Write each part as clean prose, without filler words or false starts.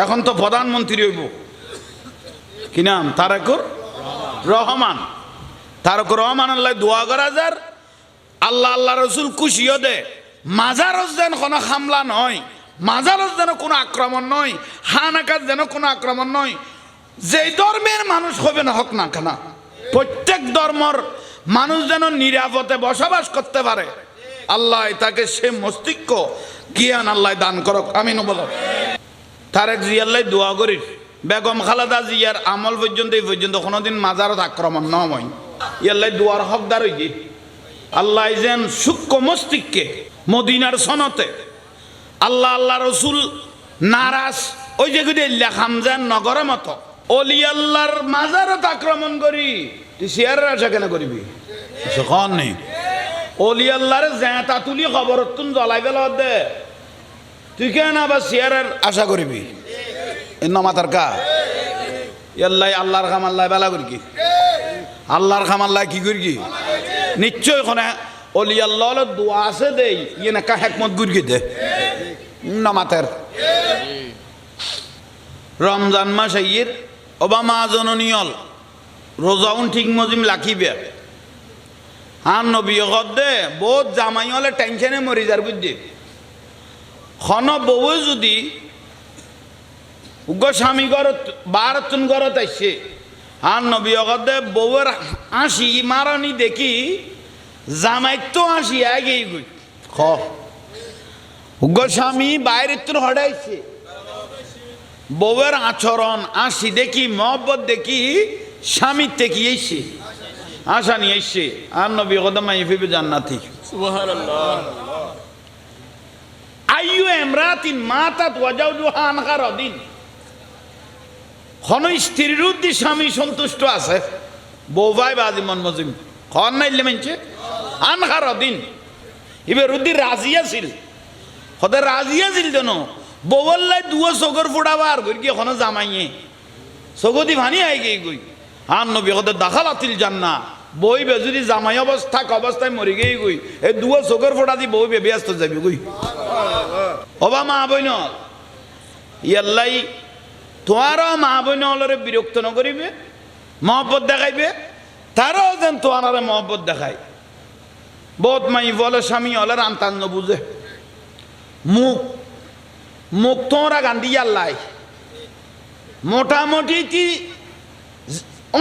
এখন তো প্রধানমন্ত্রী হইব, কি নাম? তারেকুর রহমান। তারেকুর রহমান আল্লাহ দোয়া করা যার আল্লাহ আল্লাহ রসুল খুশিও দে, মাজারত যেন কোনো হামলা নয়, মাজারত যেন কোনো আক্রমণ নয়, হানাকাত যেন কোনো আক্রমণ নয়। যেই ধর্মের মানুষ হবে না হোক না কেন, প্রত্যেক ধর্মর মানুষ যেন নিরাপদে বসবাস করতে পারে, আল্লাহ তাকে সে মস্তিষ্ক জ্ঞান আল্লাহ দান করক, আমিন বলো। তারেক জিয়াল্লাই দোয়া করি বেগম খালেদা জিয়ার আমল পর্যন্ত এই পর্যন্ত কোনোদিন মাজারত আক্রমণ নয়, ইয়াল্লাই দোয়ার হকদার হইছি। আল্লাহ যেন সূক্ষ্ম মস্তিষ্কে মদিনার সনতে আল্লাহ আল্লাহ রসুল নারাজ ওই যে লেখাম যেন নগরের মতো অলি আল্লাহর মাজারত আক্রমণ করি, তুই শেয়ারের আশা কেন করবি? নেই অলি আল্লাহর জেঁতা তুলি খবর তুন জ্বলাই বেলা দে, তুই কেন আবার শেয়ারের আশা করবি? মাতার কা ইয়াল্লাই আল্লাহর খাম আল্লাহ বেলা করি কি, আল্লাহর খাম আল্লাহ কি করি কি? নিশ্চয় ওখানে অলি আল্লাহ দোয়া আছে দেই ইয়ে না কা হেকমত গুরগি দে নামাতের। রমজান মাস আইয়ের ওবামা জননীয়ল রোজাউন ঠিক মজিম লাখিবে হান নবী দে বহুত জামাই হলে টেনশনে মরি যার বুঝছি। খন বউ যদি উগ্র স্বামী ঘরত বারতুন ঘরত আসছে, হান নবী দে বউয়ের হাসি মারানি দেখি জামাই তো হাসি আগে গই খ উগ্র স্বামী বাইরে তুন হটাইছে, বউয়ের আচরণ আসি দেখি মহব্বত দেখি স্বামীর থেকে এসে আশা নিয়ে এসছে, আর নবী কদম মাইফিবে জান্নাতি সুবহানাল্লাহ। আইয়ু ইমরাতিন মাতাত ওয়াজাউজুহা আনহার দিন, কোন স্ত্রীর উদ্দি স্বামী সন্তুষ্ট আছে, বউ ভাই বাজি মন মজিম খন নাইলে মানছে আনহার দিন এবার উদ্দি রাজি আছিল, হতে রাজি আছিল যেন বউল্লাই দুয়ো চোখর ফুটাবার গই কি এখনো জামাইয়ে চকুদি ভানি আই গই গই। আন নবী হতে দাখালাতিল জান্নাহ, বইবে যদি জামাই অবস্থায় মরি গই গই এই দুয়ো চোখর ফোটা দি বইবে ব্যস্ত যাবি গই। অবা মা বইন ইয়াল্লাই তোমারও মা বইন অলরে বিরক্ত নকরিবে, মহব্বত দেখাইবে, তারাও যেন তোমার মহব্বত দেখায়। বহুত মাই বলে স্বামী হলে রান্তান বুঝে মুখ মুখ তোমরা গান্ধী আল্লাহ মোটামুটি কি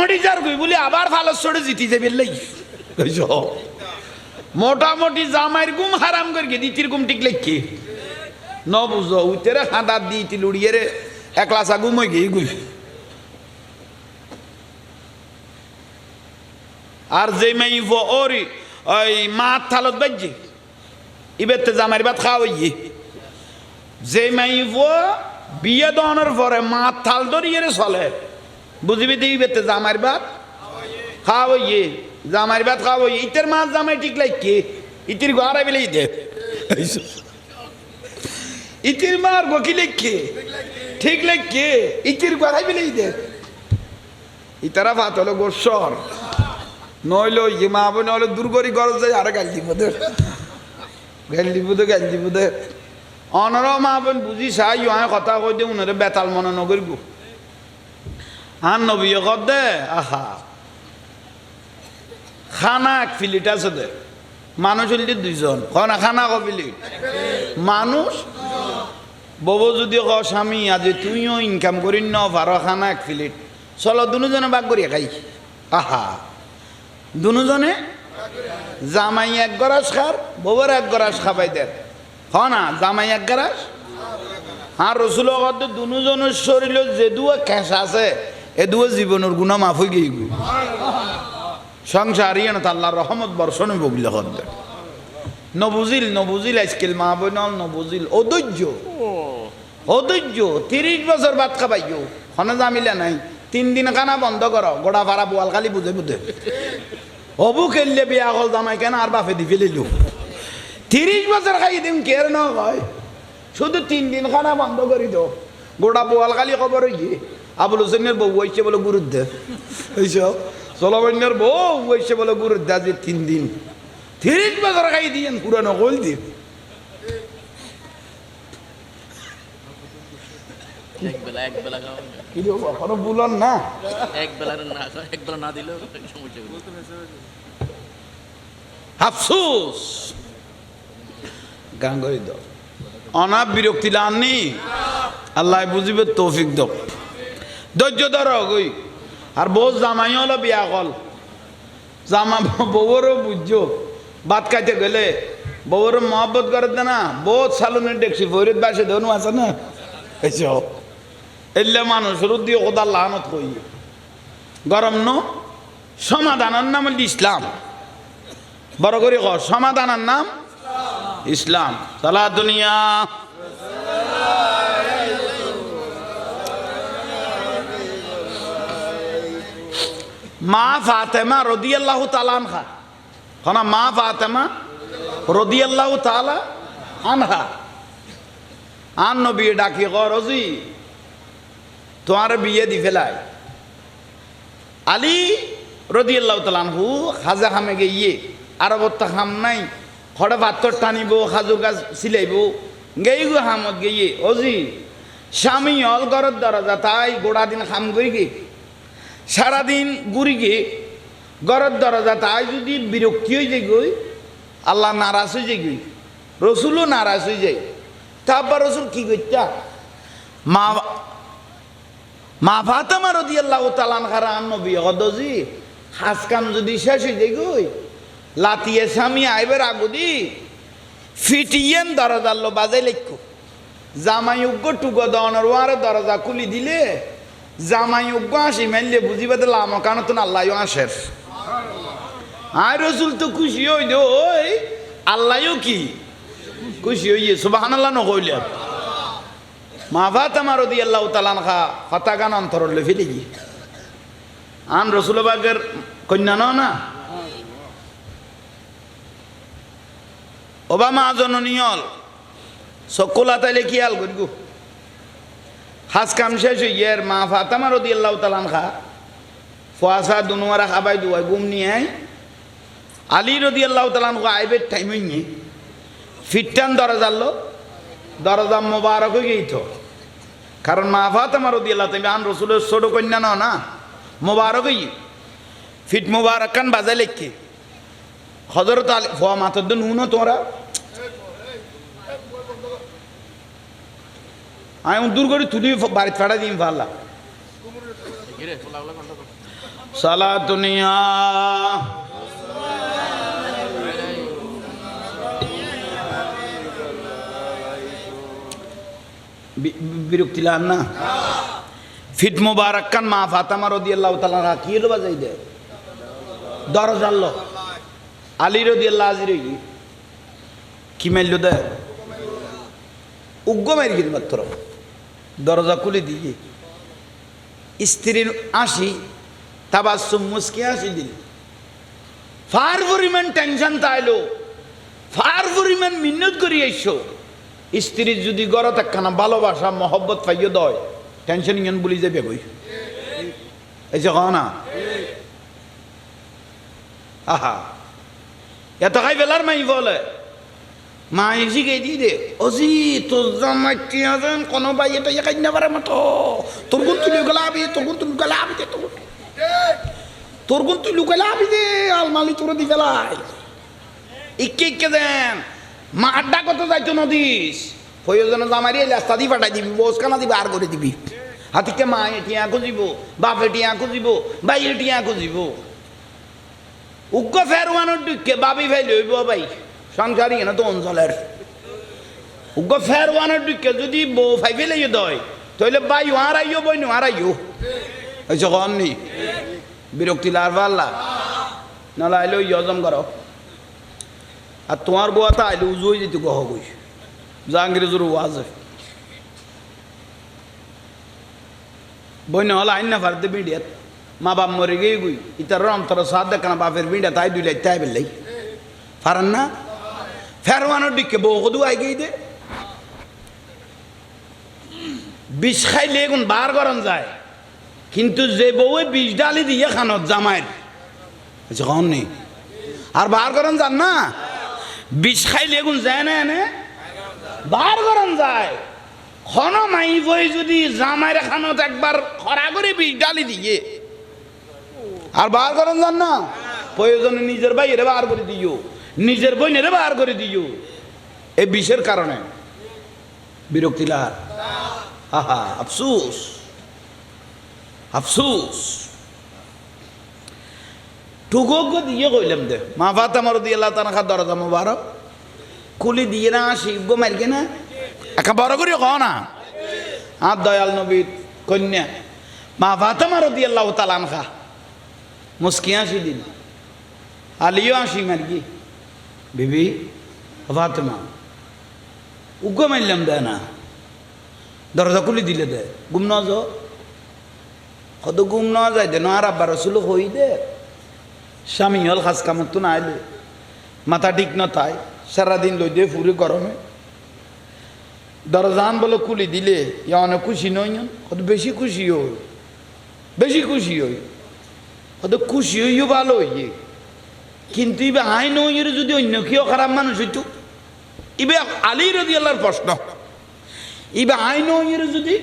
অডিজার গই বলি আবার ভালো চড়ে জিতি যাবে লাই মোটামুটি জামাইয়ের গুম হারাম করি দ্বিতীয় গুম ঠিক লেখি ন বুঝো উইতেরে হাঁদার দিতি লুড়িয়ে রে একলাসা গুম হয়ে গিয়ে গুই। আর যে মাই ওরি ওই মাত থালত বাজছে ইবেতে জামাইয়ের ভাত খাওয়া হইয়ে, যে মাইব বিয়ে দহনের পরে মাত থাল ধরিয়ে চলে বুঝবি দিবেতে জামাইয়ের ভাত খাওয়া হইয়ে, জামাইয়ের ভাত খাওয়া হইয়ে ইতের মাছ জামাই ঠিক লাগে ইতির ঘরে বেলেই দে ইতির মার গকি লেখে ঠিক লেখে ইতির ঘরে বেলেই দে ইতারা ভাত হলো গোসর নইল ইয়ে মা বোন হলো দুর্গরি গরজ যায় আরে গাল দিব দে গাল দিব দে অনর মা বোন বুঝি চাই ইয়ে কথা কই দে উনারে বেতাল মনে নগর গো হান নবী কর দে আহা খানা এক ফিলিট আছে দে মানুষ হইলে দুইজন কনা খানা ক ফিলিট মানুষ বউ যদি ক স্বামী আজি তুইও ইনকাম করি ন পারো খানা এক ফিলিট চলো দুজনে ভাগ করিয়া খাই। আহা দুজনে জামাই এক গরাস খার বউয়ের এক গরাস খাবাই দেন হ না জামাই এক গরাস। আর রসুল দুজনের শরীর যে দুয়া খেঁচা আছে এ দুয়া জীবনের গুণা মাফ হয়ে গিয়ে গই সংসার ইয়ে না আল্লাহর রহমত বর্ষণ হইব বলে করবে নবুজিল আজকাল মা বই নল নবুজিল অধৈর্য 30 বছর ভাত খাবাইও হনে জামিলা নাই 3 দিন খানা বন্ধ করো গোড়া ভাড়া বোয়াল খালি বুঝে বুঝে হবু খেললে বিয়া হল জামাই কেন আর বাপে দি ফেলিল 30 বছর খাই দিন কের ন হয় শুধু 3 দিন খানা বন্ধ করি দো গোড়া বোয়াল খালি খবর গিয়ে আবুল হোসেনের বউ হয়েছে বলে গুরুদ্দে এইসব চলবন্যার বউ হয়েছে বলে গুরুদ্দে আজ 3 দিন 30 বছর খাই দিয়েন পুরানো কল দিয়ে এক বেলা খাওয়া কি রে কখনো বলন না এক বেলা না দিলেও সমস্যা আফসোস গান করে দাও অনাপ বিরক্তি লাননি আল্লাহ বুঝিবে তৌফিক দাও ধৈর্য ধরো গই আর বউ জামাই হলো বিয়া কল জামা বউরও বুঝছো ভাত খাইতে গেলে বউর মহব্বত করে দে না বহুত সালুনের দেখছি ফরিদ বাসে ধনু আছে না এসব এলে মানুষের দিয়ে কোদার লানত কই গরম ন সমাধানের নাম হল ইসলাম বড় করে ক সমাধানের নাম ইসলাম সালা দুনিয়া মা ফাতেমা রাদিয়াল্লাহু তাআলা আনহা কনা মা ফাতেমা রাদিয়াল্লাহু তাআলা আনহা আন নবী ডাকি গরজি তোমার বিয়ে দি ফেলাই আলী রাদিয়াল্লাহু তাআলা আনহু খাজা খামে গিয়ে আরবত খাম নাই খড়ে পাথর টানিব খাজুর গাছ সিলাইব গেই গো হামত গিয়ে অজি স্বামী অল ঘরের দরজা তাই গোড়া দিন খাম করি গে সারাদিন গুড়ি গে ঘরের দরজা তাই যদি বিরক্তি হয়ে যায় গই আল্লাহ নারাজ হয়ে যায় গই রসুলও নারাজ হয়ে যায় তারপর রসুল কি করতা মা ফাতেমা রাদিয়াল্লাহু তাআলা আনহা নবী গদজি হাজ কাম যদি শেষ হয়ে যায় গই লাতিয়ে স্বামী আইবার আগুদি ফিটিয়েন দরজার লো বাজাই লেখো জামাই উগ্গ টুগো দনের ওয়ারে দরজা খুলি দিলে জামাই উগ্গ আসি মেললে বুঝিবে দিল আমার কারণ তো আল্লাহ আসের আর রসুল তো খুশি হই দে ওই আল্লাহও কি খুশি হইয়ে সুবহানাল্লাহ নকইলে মা ফাতেমা রাদিয়াল্লাহু তাআলা আনহা ফাতাগান অন্তরলে ফেলে গিয়ে আন রসুল বাগের কন্যা না ওবামা জননীয়ল সকলা তাইলে কি আল করগু হাজ কাম শেষ হয়ে গিয়ে মা ফাতেমা রাদিয়াল্লাহু তাআলা আনহা ফুয়াসা দুনুয়ারা খাবাই দুয়াই ঘুম নিয়ে আলী রাদিয়াল্লাহু তাআলা আনহু আইবের টাইম হইনি ফিটটান দরজা মোবারক হয়ে গেইত কারণ মা ফাতেমা রাদিয়াল্লাহু তাআলা আন রসুলের ছোট কন্যা না মোবারক হই ফিট মোবারক কান বাজাই লেখকে হযরত আলী ফুয়া মাতর দিন নুনো তোরা আমি দূর করে তুলি বাড়ি ফাড়া দিন ভাল্লা সালা দুনিয়া বিরক্তি লান না ফিট মোবারক কান মা ফাতেমা রাদিয়াল্লাহু তাআলা কি হলো বাজাই দে দরজার লো আলী রাদিয়াল্লাহু আজির কি মাইল দে উগ্গ মারি গেল মাত্র দরজা খুলে দিয়ে স্ত্রীর আসি তাবাসসুম মুস্কি আসি দিল ফার পরিমাণ টেনশন তাইলো ফার পরিমাণ মিন্নত করি আইসো স্ত্রীর যদি গড়ত একখানা ভালোবাসা মহব্বত পাইয়ে দয় টেনশন ইয়ন বলি যাবে কই এই যে না আহা এত খাই বেলার মাই বলে মা এসি গে দি দে অজি তোর জামাই কি আছেন কোন ভাই এটা একাই না পারে মতো তোর গুণ তুই লুকালাবি দে তোর গুণ তুই লুকালাবি দে আলমালি তোর দি ফেলাই ইকে দেন মা আড্ডা কত যাইতো নদীস প্রয়োজন জামাই রে রাস্তা দি ফাটাই দিবি বসখানা দিবি আর করে দিবি হাতিকে মা এটিয়া খুঁজিব বাপ এটিয়া খুঁজিব ভাই এটিয়া খুঁজিব উগ্র ফেরওয়ানোর দিকে বাবি ভাই লইব ভাই সংসারী না তো অঞ্চলের উগ্র ফেরওয়ানোর দিকে যদি বউ ফাই ফেলে দয় তাহলে ভাই হারাইও বই হারাইও ওই যখন নি বিরক্তি লার পাল্লা নাহলে আইলে ওই হজম করো আর তোমার বউ তা আইলে উজু হয়ে যেত গহ বই জাহাঙ্গীর জোর ওয়াজ বই না হলে আইন না পারতে বিডিয়াত মা বাপ মরে গিয়ে গুই ইতার অন্তর সাদ দেখানা বাপের বিড়া তাই দুইলাই তাই বেলাই পারেন না ফেরওয়ানোর দিকে বউ কদু আই গিয়ে দে বিষ খাইলে এখন বার গরম যায় কিন্তু যে বউয়ে বিষ ডালি দিয়ে খানত জামাইয়ের যখন নেই আর বার গরম যান না বিষ খাইলে এখন যায় না এনে বার গরম যায় খন মাই বই যদি জামাইর খানত একবার খরা করে বিষ ডালি দিয়ে আর বার করেন যান না, প্রয়োজনে নিজের ভাইয়ের বার করে দিও, নিজের বোনের বার করে দিও। এই বিষের কারণে বিরক্তি লাগ, আহা আফসুস আফসুস। টুকোগ্য দিয়ে কইলাম দে মা ফাতেমা রাদিয়াল্লাহু তাআলা খা দরজা মুবারক খুলি দিয়ে না শিবগো মারকে না একা বড় করে কও না। আর দয়াল নবীর কন্যা মা ফাতেমা রাদিয়াল্লাহু তাআলা আনহা মুস্কি হাসি দিন, আলিও হাসি মারকি, বিবি ফাতেমা উগ্র মারলাম দেয় না, দরজা খুলি দিলে দে, গুম ন যাও কত গুম ন যায় দে আর আব্বা রসুল হই দে। স্বামী হল খাস কামত তো না আইলে মাথা ঠিক ন তাই সারাদিন লই দিয়ে ফুরে গরমে দরজান বলে খুলি দিলে ইয়া অনেক খুশি নই, কত বেশি খুশি হই, বেশি খুশি হই, কত খুশি হইও ভালো হইয়ে। কিন্তু ইবে আই নইয়ের যদি অন্য কেউ খারাপ মানুষ হইতো, ইবে আলী রাদিয়াল্লাহর প্রশ্ন, ইবে আই নইয়ের যদি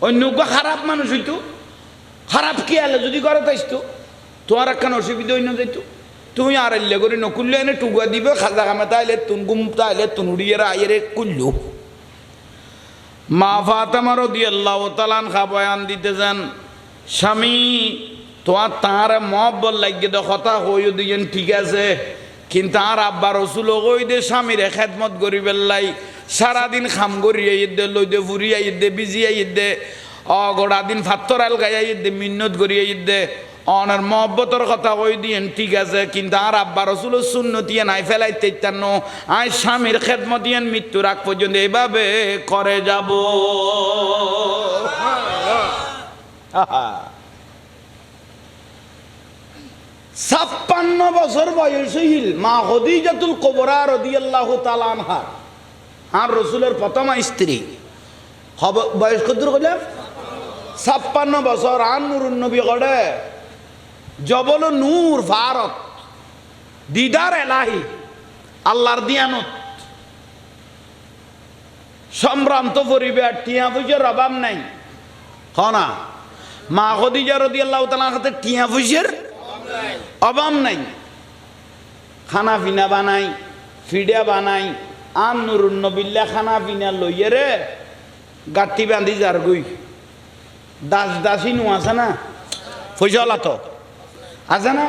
অন্য কেউ খারাপ মানুষ হইতো, খারাপ কি আলে যদি ঘরে তাইতো তোমার একখান অসুবিধা হইন যাইতো, তুমি আর এলে করে নকুললে এনে টুকুয়া দিবে খাজা কামে তাইলে তুন গুম তাইলে তুন উড়িয়ে আইরে কুল্লু। মা ফাতেমা রাদিয়াল্লাহু তাআলা আনহা বয়ান দিতে যান, স্বামী তোমার তাঁর মহব্বত লাগিয়ে দে কথা হইও দিয়েন ঠিক আছে, কিন্তু আর আব্বা রসুল কই দে স্বামীরে খেদমত করি বেল্লাই সারাদিন খাম করিয়ে দে লই দে ফুরিয়ে দে বিজিয়ে দে অগড়া দিন ফাত্তর আল গাইয়ে দে মিন্নত করিয়ে দে অনার মহব্বতর কথা কই দিয়েন ঠিক আছে, কিন্তু আর আব্বা রসুলের সুন্নতিয়ে নাই ফেলাইতে ইত্যান্ন আয় স্বামীর খেদমতিয়ান মৃত্যুর আগ পর্যন্ত এইভাবে করে যাব। 56 বছর বয়স হইল মা খাদিজাতুল কুবরা রাদিয়াল্লাহু তাআলা আনহা, আর রসুলের প্রথম স্ত্রী, বয়স কত কইলে 56 বছর। আর নুরুন নবী গড়ে জবল নূর ভারত দিদার এলাহি আল্লাহর দিয়ানত সম্ভ্রান্ত পরিবার, টিয়া পয়সার অভাব নাই। হনা মা খাদিজা রাদিয়াল্লাহু তাআলার হাতে টিয়া পয়সার অভাব নাই, খানা পিনা বানাই ফিডা বানাই। আর নুরুন নবিল্লা খানা পিনা লইয়ে রে গাঠি বান্ধি যার গই দাস দাসী নু আছে না, ফজলা তো আছে না,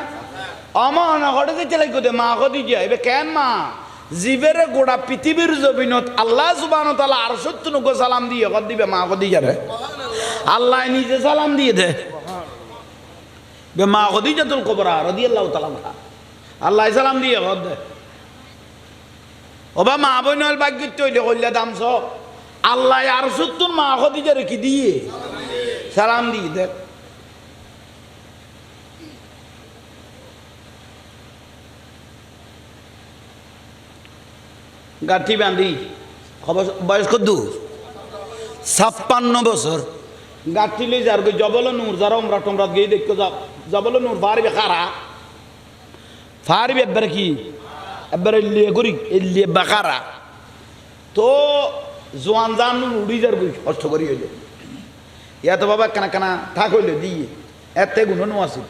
আমার ঘরে যে চলে গো মা খাদিজা এবে কেন মা জীবের গোড়া পৃথিবীর জমিনত আল্লাহ সুবহানাহু ওয়া তাআলা আরশত নগো সালাম দিয়ে কর দিবে মা খাদিজা রে, আল্লাহ নিজে সালাম দিয়ে দে বে মা খাদিজাতুল কুবরা রাদিয়াল্লাহু তাআলা আনহা আল্লাহ সালাম দিয়ে কর দে। ওবা মা বইনল ভাগ্যত তৈলে কইলা দামছ আল্লাহ আরশত মা খাদিজা রে কি দিয়ে সালাম দিয়ে দে। গাঠি বান্ধি বয়স কত 56 বছর। গাঠি লই যার জবল নূর যারা ওমরা টোমরা গিয়ে দেখতে যাব, জবল নূর পারবে খারা পারবে একবারে কি একবারে লিয়ে করি লিয়ে বাকারা তো জোয়ান জান উড়ি যার গই কষ্ট করি হইল ইয়া তো বাবা কানা কানা থাক হইল দিয়ে এতে গুণ আছে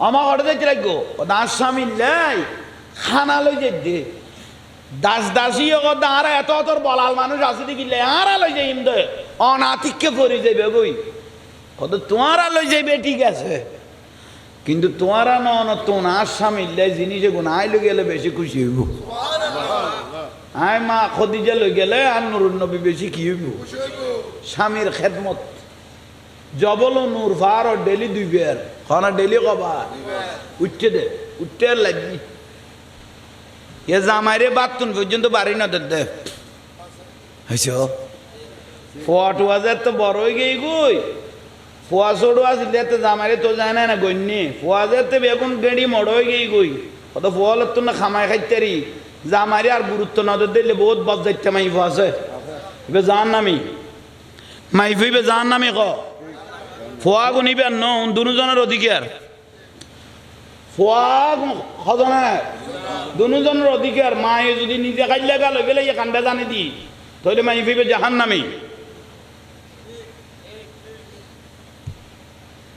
আমার ঘরে দেখতে লাগবো দাস স্বামী লাই খানা লই যে দে দাস দাসী আর এত তোর বলাল মানুষ আছে দেখিলে আর লই যাইম দে অনাতিককে পরি যাইবে বই কত তোমারা লই যাইবে ঠিক আছে, কিন্তু তোমারা নন তোমার স্বামী লাই জিনিসে গুণ আই লই গেলে বেশি খুশি হইব। আয় মা খাদিজা লই গেলে আর নুরুন নবী বেশি কি হইব স্বামীর খেদমত। জবল নূর ফার ডেলি দুইবার খানা ডেলি কবা উঠতে দে উঠতে লাগবি এ জামাইরে বাতুন পর্যন্ত বাড়ি না দে হয়েছ ফোয়া টুয়া যে তো বড় হয়ে গেই গই ফোয়া ছোট আসলে তো জামাইরে তো যায় না গণ্যে ফোয়া যে তো বেগুন গেড়ি মড় হয়ে গেই গই কত ফোয়াল তো না খামাই খাইতারি জামাইরে আর গুরুত্ব নজর দিলে বহুত বাদ যাইতে মাইফ আছে এবার জান নামি মাইফ হইবে জান নামি ক ফোয়া গুনিবে ন দুজনের অধিকার ফোয়া হজনা দুজনের অধিকার মায়ে যদি নিজে খাইলে গেল গেলে এখানটা জানি দি তাহলে মাই ফিবে জাহান্নামী।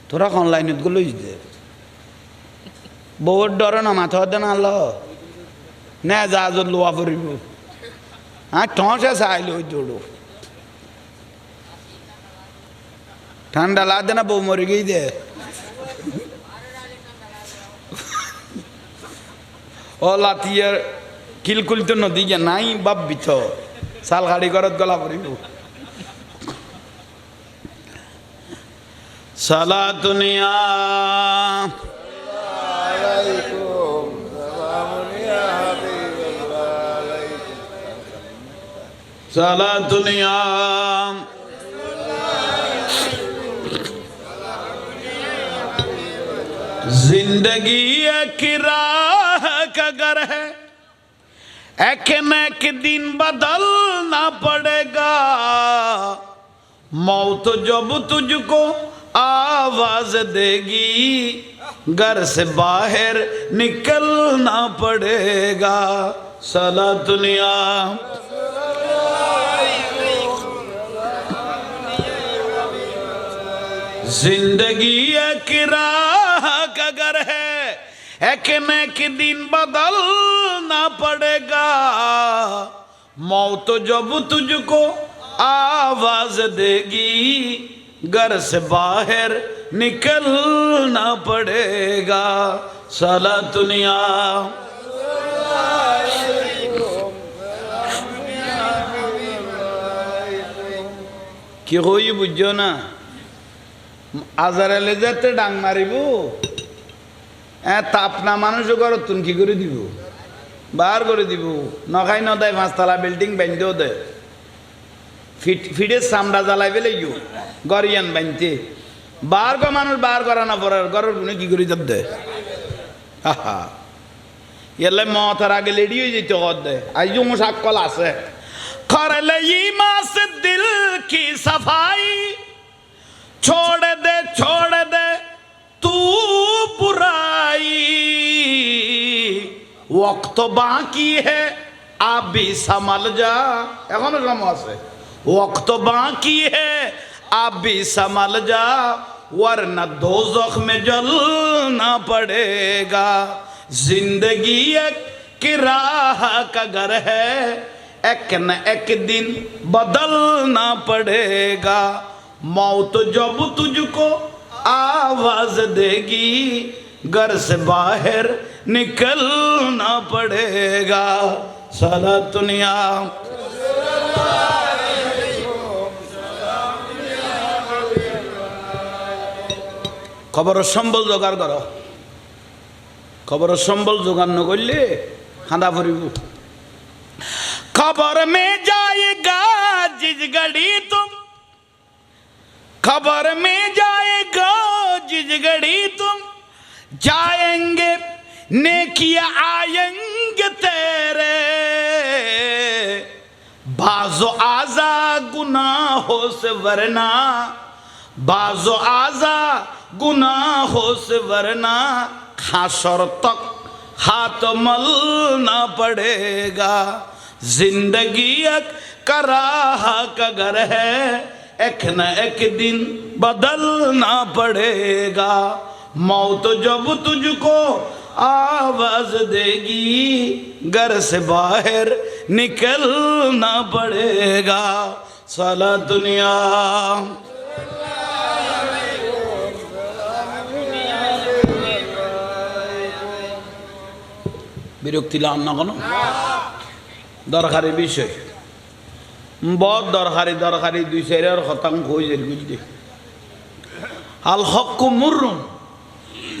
তোরা অনলাইনত গুলো দে বউর ডরে না মাথা দেন আল্লাহ না যা লোয়া পড়িব হ্যাঁ ঠসে চাইল ওই দৌড়ো ঠান্ডা লাগছে না বউ মরে গিয়ে দে ও লাতিয়ে কিলকুল তো নদী গে নাই বাপ বিথ সাল গাড়ি ঘরত গলা পড়িব সালাতুনিয়া সালাতুনিয়া जिंदगी एक राह का घर है एक न एक दिन बदलना पड़ेगा मौत जब तुझको आवाज देगी घर से बाहर निकलना पड़ेगा सला दुनिया जिंदगी एक राह का घर है एक न एक दिन बदलना पड़ेगा मौत जब तुझको आवाज देगी घर से बाहर निकलना पड़ेगा साला दुनिया কি হই বুঝছো না আজারালে যেতে ডাং মারিব তাপনা মানুষ ঘর তুন কি করে দিব বার করে দিব নখাই নদায় পাঁচতলা বিল্ডিং বাঁধতেও দে ফিডের চামড়া জ্বালাই পেলে ইউ গরিয়ান বাঁধতে বার গো মানুষ বার করা না পড়ার ঘরের গুনে কি করে যাব দে আহা এলে মতার আগে লেডি হয়ে যেতে কর দে আইজু মুসাক্কল আছে করলে ইমা সে দিল কি সফাই छोड़ दे तू बुराई वक्त बाकी है आप भी संभल जा एखोनो समय আছে वक्त बाकी है आप भी संभल जा वरना दोज़ख में जलना पड़ेगा जिंदगी एक किराह का घर है एक न एक दिन बदलना पड़ेगा मौत जब तुझको आवाज देगी घर से बाहर निकलना पड़ेगा साला दुनिया खबर सम्बल जोगार करो खबर सम्बल जोगार न करले खांदा फरिब खबर में जाएगा जिस घड़ी तुम खबर में जाएगा जिस घड़ी तुम जाएंगे नेकिया आएंगे तेरे बाजो आजा गुनाहों से वरना बाजो आजा गुनाहों से वरना हाशर तक हाथ मलना पड़ेगा जिंदगी एक कराह का घर है एक न एक दिन बदलना पड़ेगा मौत जब तुझको आवाज देगी घर से बाहर निकलना पड़ेगा साला दुनिया বিরক্তি লাম না কোনো দরকারি বিষয় बहुत दरकारी दरकारी दुई चार शतांश हो जाए बुझे आल हक को मुर्रुम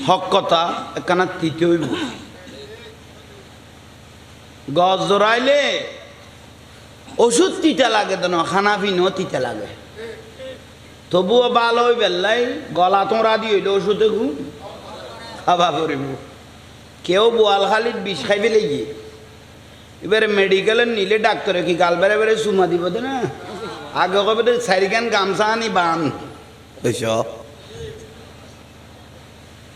हक कथा एक तृतीय गज जराइले ओषुध तीता लागे तो खाना पिनो तीता लागे तबुओ भालो बेल्लाई गला तोड़ा दिए ओषुधे घुम खावा पड़ब केउ बोआलखालित विष खाई पेले এবারে মেডিকেলে নিলে ডাক্তারে কি গাল বেড়ে বেড়ে চুমা দিব না আগে কবে তো চারিখান গামছা আনি বান বুঝছ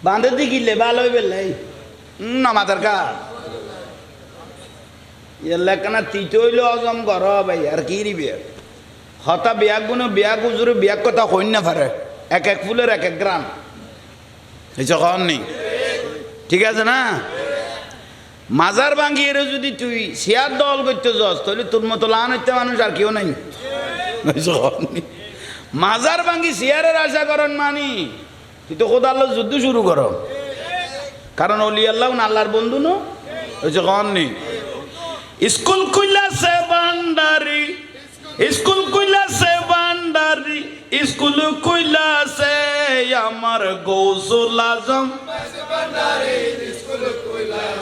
বাঁধে দিকিলে ভালো হইবে লাই নামাজের কাজ এলাকানা তিতে হইল অজম ঘর ভাই আর কি রিবে হতা বিয়াক গুণ বিয়াক উজুরে বিয়াক কথা কইন না পারে এক এক ফুলের এক এক গ্রাম এই যখন নেই ঠিক আছে না মাজার ভাঙ্গি এর যদি তুই শেয়ার দল করতে যাস তাহলে তোর মতো লান হইতে মানুষ আর কেউ নাই মাজার ভাঙ্গি শেয়ারের আশা করেন মানি তুই তো খোদা আল্লাহ যুদ্ধ শুরু কর কারণ অলি আল্লাহ আল্লাহর বন্ধু নো ওই যখন নেই স্কুল খুলছে ভান্ডারি স্কুল খুলছে ভান্ডারি স্কুল খুলছে আমার গৌসুল আজম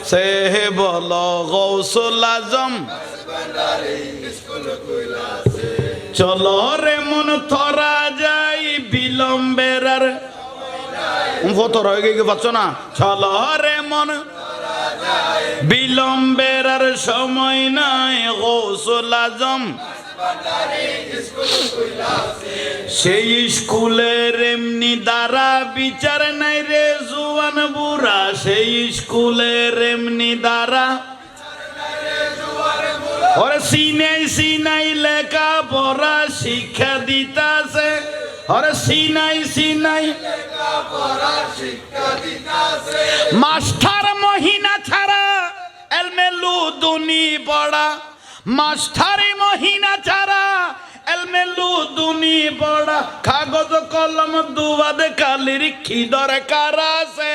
সে বল গৌসুল আজম চলো রে মন থরা যাই বিলম্বের আর ফতর হয়ে গিয়ে পাচ্ছ না চলো রে মন বিলম্বের আর সময় নাই গৌসুল আজম সেই স্কুলের এমনি দ্বারা বিচার নাই রে জুয়ান বুড়া সেই স্কুলের এমনি দ্বারা ওরে সিনাই সিনাই লেখা পড়া শিক্ষা দিতাছে ওরে সিনাই সিনাই মাস্টার মহিনা ছাড়া এলমেলু দুনি পড়া মাস্টারি মহিনা ছাড়া এলমেলু দুনি পড়া কাগজ কলম দুবাদে কালির কি দরকার আছে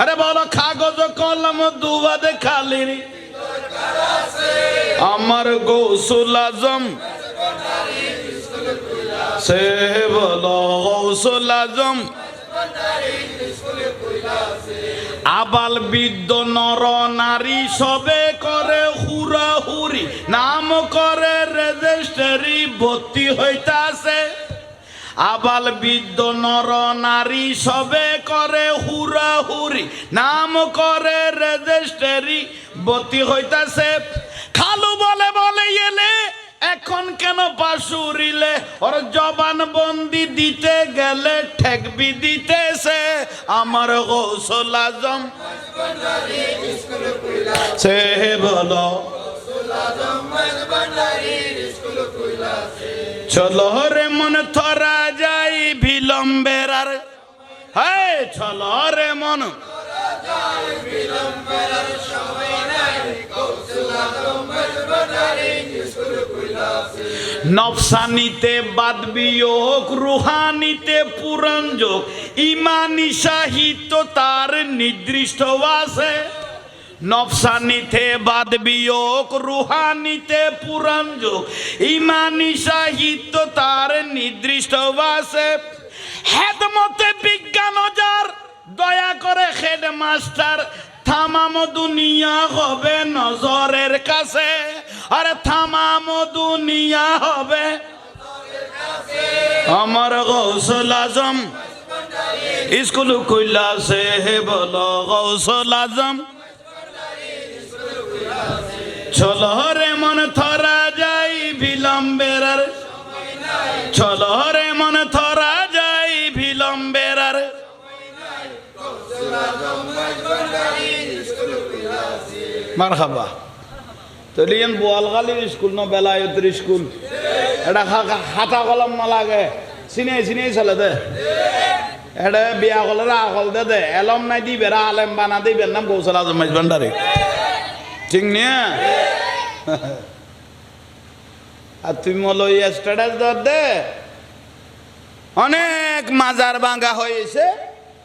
আরে বলো কাগজ কলম দুবাদে কালির আমার গৌসুল আজম সে বলো গৌসুল আজম আবাল বৃদ্ধ নর নারী সবে করে হুরাহুরি নাম করে রেজিস্ট্রি ভর্তি হইতাছে আবাল বৃদ্ধ নর নারী সবে করে হুরাহুরি নাম করে রেজিস্ট্রি ভর্তি হইতাছে খালু বলে বলে এলে এখন কেন পাশুরিলে ওর জবান বন্দি দিতে গেলে ঠেকবি দিতেছে আমার গৌসুল আজম সে বলো চলো রে মন থরা যাই বিলম্বের আর হ্যাঁ চলো রে মন নফসানিতে বাদ বিয়োগ রুহানিতে পুরাণ যোগ ইমানি সাহিত্য তার নির্দিষ্ট আছে নফসানিতে বাদ বিয়োগ রুহানিতে পুরাণ যোগ ইমানি সাহিত্য তার নির্দিষ্ট আছে হেদমতে বিজ্ঞান যার দয়া করে হেডমাস্টার থামাম দুনিয়া হবে নজরের কাছে আরে থামাম দুনিয়া হবে আমার গৌসুল আজম স্কুল খুলছে হে বলো গৌসুল আজম চলো রে মন থরা যাই বিলম্বের আর চলো রে মন থরা যাই বিলম্বের আর মারহাবা তলিয়েন বোয়ালখালীর স্কুল ন বেলায়তের স্কুল এটা খাতা কলম না লাগে চিনে চিনে চলে দে এটা বিয়া কলের আকল দে দে এলম নাই দিবে আলেম বানা দিবেন নাম গৌসুল আজম ভান্ডারি ঠিক নিয়ে আর তুই মলো স্ট্যাটাস ধর দে অনেক মাজার ভাঙ্গা হয়েছে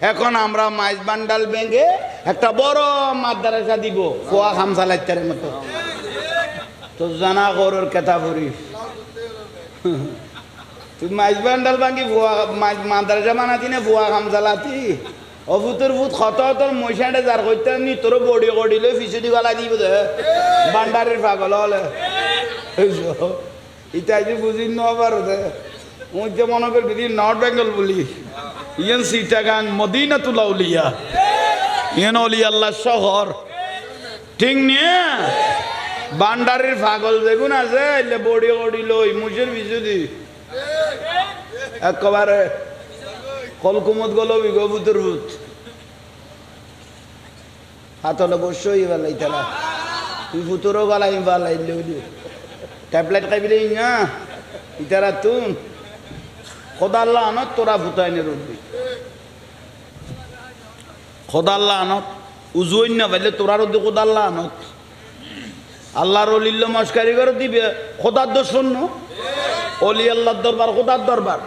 এখন আমরা মাইজ বান্ডাল ভেঙে একটা বড় মাদ্রাসা দিব ফোয়া খামসা লাইতারের মতো তো জানা করোর কেতা পড়িস তুই মাইজ বান্ডাল ভাঙ্গি ফোয়া মাদ্রাসা বানাতি না ফোয়া খামসা লাতি অভূতর ভূত ক্ষত তোর মশাটা যার করতে নি তোর বডি গড়িলে ফিসে দি গলা দিব দে বান্ডারের পাগল হলে ইটা যে বুঝি নবার দে ওই যে মনে করি দিদি নর্থ বেঙ্গল বলি ইয়েন সিটাগাং মদিনাতুল আউলিয়া ইয়েন অলি আল্লাহ শহর ঠিক নিয়ে বান্ডারের পাগল দেখুন আছে এলে বডি গড়িল মুসের ফিসে দি একেবারে কলকুমত গল বিগবুতর ভূত হাতলে বসই বেলাই তারা তুই ফুতুরও গলাই বালাইলে ট্যাবলেট খাইবি না ইতারা তুন খোদাল্লা আনত তোরা ফুতাইনে রুবি খোদাল্লা আনত উজুইন না পাইলে তোরা রুদি খোদাল্লা আনত আল্লাহর অলিল্ল মস্কারি করে দিবে খোদার দোষ শূন্য অলি আল্লাহর দরবার খোদার দরবার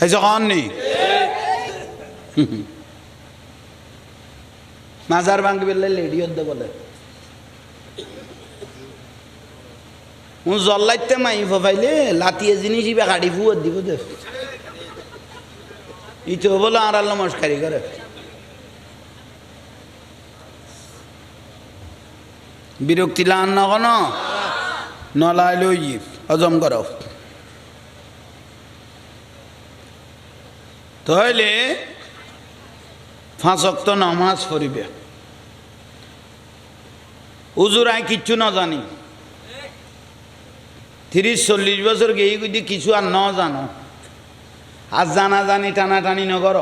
এই যখন নেই মাজার ভাঙি বেললে লেডিওর দে বলে ও জল্লাইতে মাই ফাইলে লাতিয়ে জিনিস ইবে গাড়ি ফুয়ার দিব দে ইতো বলে আর আল্লাহ মস্কারি করে বিরক্তি লান না কোন নলাই লই হজম করো তাহলে 5 ওয়াক্ত নামাজ পড়িবে হুজুর আই কিচ্ছু না জানি 30-40 বছর গেই যদি কিছু আর ন জানো আজ জানা জানি টানাটানি নগর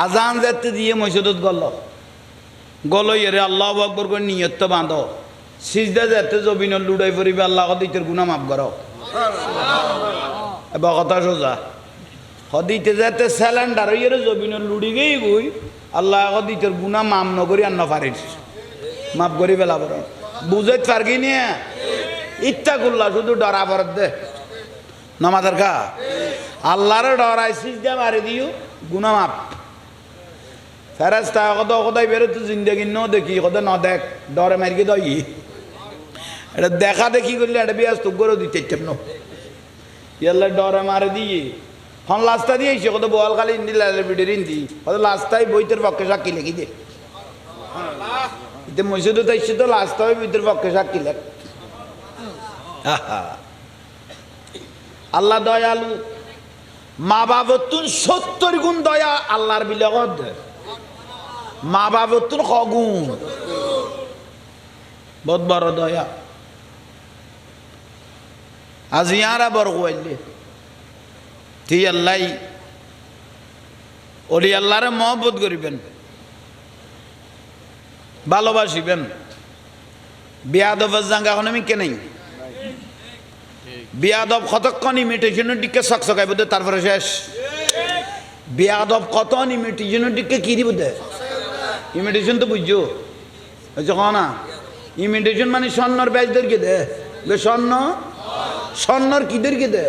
আজান যেতে দিয়ে মসজিদত গল এরে আল্লাহ আকবর করে নিয়ত তো বাঁধো সিজদা যেতে জবিনের লুড়াই পড়িবে আল্লাহ দিতের গুণা মাফ করো এবার কথা সোজা হদিতে যেতে স্যালেন্ডার ইয়ে জবিনের লুড়ি গেই গুই আল্লাহ দিতের গুণা মাম নগরি আর নফারিস মাফ করি বেলা বড় বুঝাইতে পারগি নিয়ে ইচ্ছা করলা শুধু ডরা পরত দে নমাজের কা আল্লাহরে ডরাই সিজদা মারি দিও গুণা মাপ ফেরাস্তা কদাই বেরো তো জিন্দগি ন দেখি কদ ন দেখ ডরে মারি দই এটা দেখা দেখি করলে এটা বিয়াস তো গরো দিতে ইচ্ছেন ইয়াল্লা ডরে মারে দিয়ে হন লাস্তা দিয়েছে কত বোয়াল খালি ইন্দি লালে বিডের ইন্দি কত লাস্তায় বইতের পক্ষে সাক্ষী লেখি দে এতে মসজিদে তাইছে তো লাস্তায় বইতের পক্ষে সাক্ষী লেখ আল্লাহ দয়ালু মা বাবতুন 70 গুণ দয়া আল্লাহর বিলগত মা বাবতুন কগুণ বহুত বড় দয়া আজ ইয়ারা বড় কইলে তুই আল্লাহ ওলি আল্লাহরে মহব্বত করিবেন ভালোবাসিবেন বিয়াদবের জাঙ্গা এখন আমি কেনেই বিয়াদব কতক্ষণ ইমিটেশনের দিকে সকসকাইব দে তারপরে শেষ বিয়াদব কত ইমিটেশনের দিকে কি দিব দে ইমিটেশন তো বুঝছো যখন না ইমিটেশন মানে স্বর্ণর ব্যাজ দরকে দে স্বর্ণ স্বর্ণর কি দরকে দে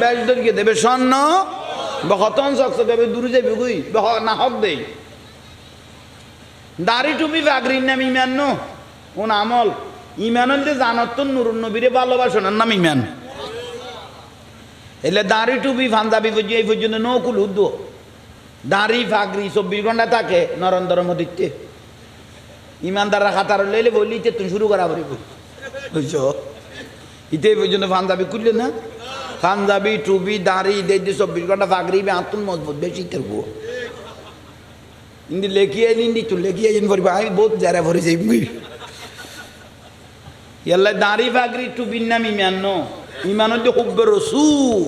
ব্যাজ দরকে দেবে স্বর্ণ বা কতন সকসকাইবে দূরে যাবে গুই না হক দেই দাড়ি টুপি বাগরির নাম ইমান নো কোন আমল ইমান হলে জানত নুরুন নবীরে ভালোবাসনের নাম ইমান এলে দাড়ি টুপি ফান্দাবি বুঝি এই পর্যন্ত নকুল উদ্দ দাড়ি ফাগরি 24 ঘন্টা থাকে নরেন্দ্র মোদীতে ইমানদাররা খাতার লইলে বলি তুমি শুরু করা পারিব বুঝছো ইতে এই পর্যন্ত ফান্দাবি খুললে না ফান্দাবি টুপি দাড়ি দিয়ে 24 ঘন্টা ফাগরি আতুন মজবুত বেশি করবো ইন্দি লেখিয়ে ইন্দি তুই লেখিয়ে পড়বো আমি বহুত যারা ভরে যাই ইয়াল্লা দাড়ি ফাগরি টুপির নাম ইমান ন ইমান হলে হুব্বে রসুল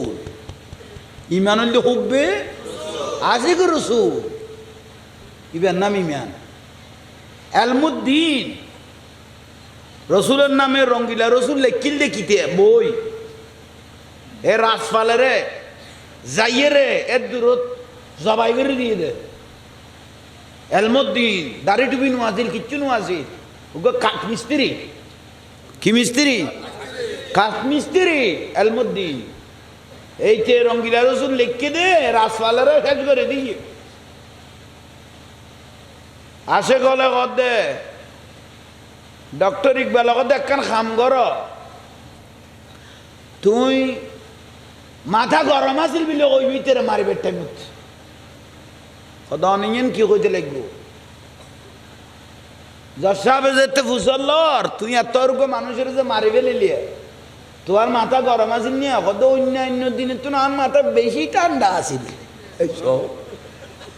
ইমান হলে হুব্বে আশিক রসুল ইবার নাম ইমান এলমুদ্দিন রসুলের নামে রঙ্গিলা রসুল লেখিল দেখিতে বই এ রাজপালে রে যাইয়ে রে এর দূরত জবাই করে দিয়ে দে এলমুদ্দিন দাড়ি টুপি নোয়াজিল কিচ্ছু নোয়াজিল ওকে কাঠ মিস্ত্রি কি মিস্ত্রি কাঠ মিস্ত্রি এলমুদ্দিন এইতে রঙ্গিলা রসুল লিখকে দে রাজপালারে শেষ করে দিয়ে আসে গলে দে ডক্টর ইকবাল একখান খাম কর তুই মাথা গরম আছিল বিলে ওই ভিতরে মারিবে টাইমত সদানিয়েন কি কইতে লাগবো যশাবে যেতে ফুসল্লর তুই এত রকম মানুষের যে মারি ফেলিলিয়ে তোমার মাথা গরম আছিল নিয়ে কত অন্যান্য দিনের তো আর মাথা বেশি ঠান্ডা আছিল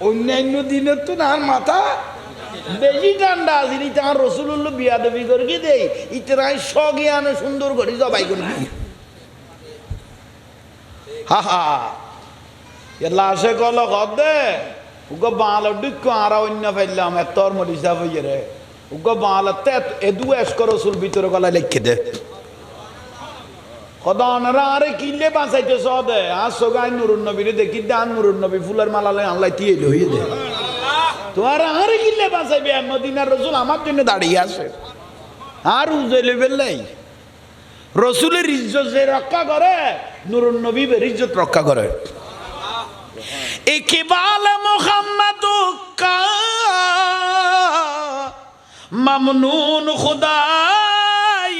অন্যান্য দিনের তো আর মাথা বেশি ঠান্ডা আছিল তার রসুল্লাহ বিয়াদবি করে দেই ইতরাই সজ্ঞানে সুন্দর করে জবাই করবি হা হা এলা আসে কল দে ওকে বাঁলো ডিক্ষ আর অন্য ফেললাম এত মরিসা হয়ে রে উগ্র বাংলাতে এদু এসকর রসুল ভিতরে গলায় লিখে দে খদানরা আরে কিলে বাঁচাইতে সদে আর সোগাই নুরুন নবীরে দেখি দান নুরুন নবী ফুলের মালালে আল্লাহ দিয়ে লইয়ে দে তোমার আরে কিলে বাঁচাইবে মদিনার রসুল আমার জন্য দাঁড়িয়ে আছে আর উজেলে বেললাই রসুলের ইজ্জত যে রক্ষা করে নুরুন নবী ইজ্জত রক্ষা করে ইকবাল মুহাম্মদ কা মমনুন খুদাই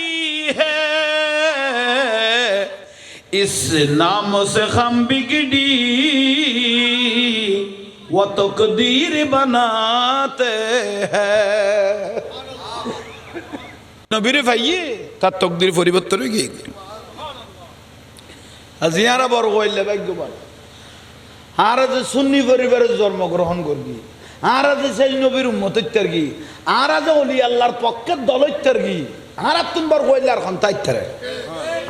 হে इस नाम से हम बिगड़ी वो तकदीर बनाते हैं নবীরে ভাইয়ে তার তকদির পরিবর্তন হয়ে গিয়ে আজিয়ারা বড় হইলে ভাগ্যবান আর যে সুন্নি পরিবারে জন্মগ্রহণ করবি আর যে সেই নবীর উম্মতের কি আর যে ওলি আল্লাহর পক্ষের দলের কি আর তুমি বড় হইলে আর খন্তাইতারে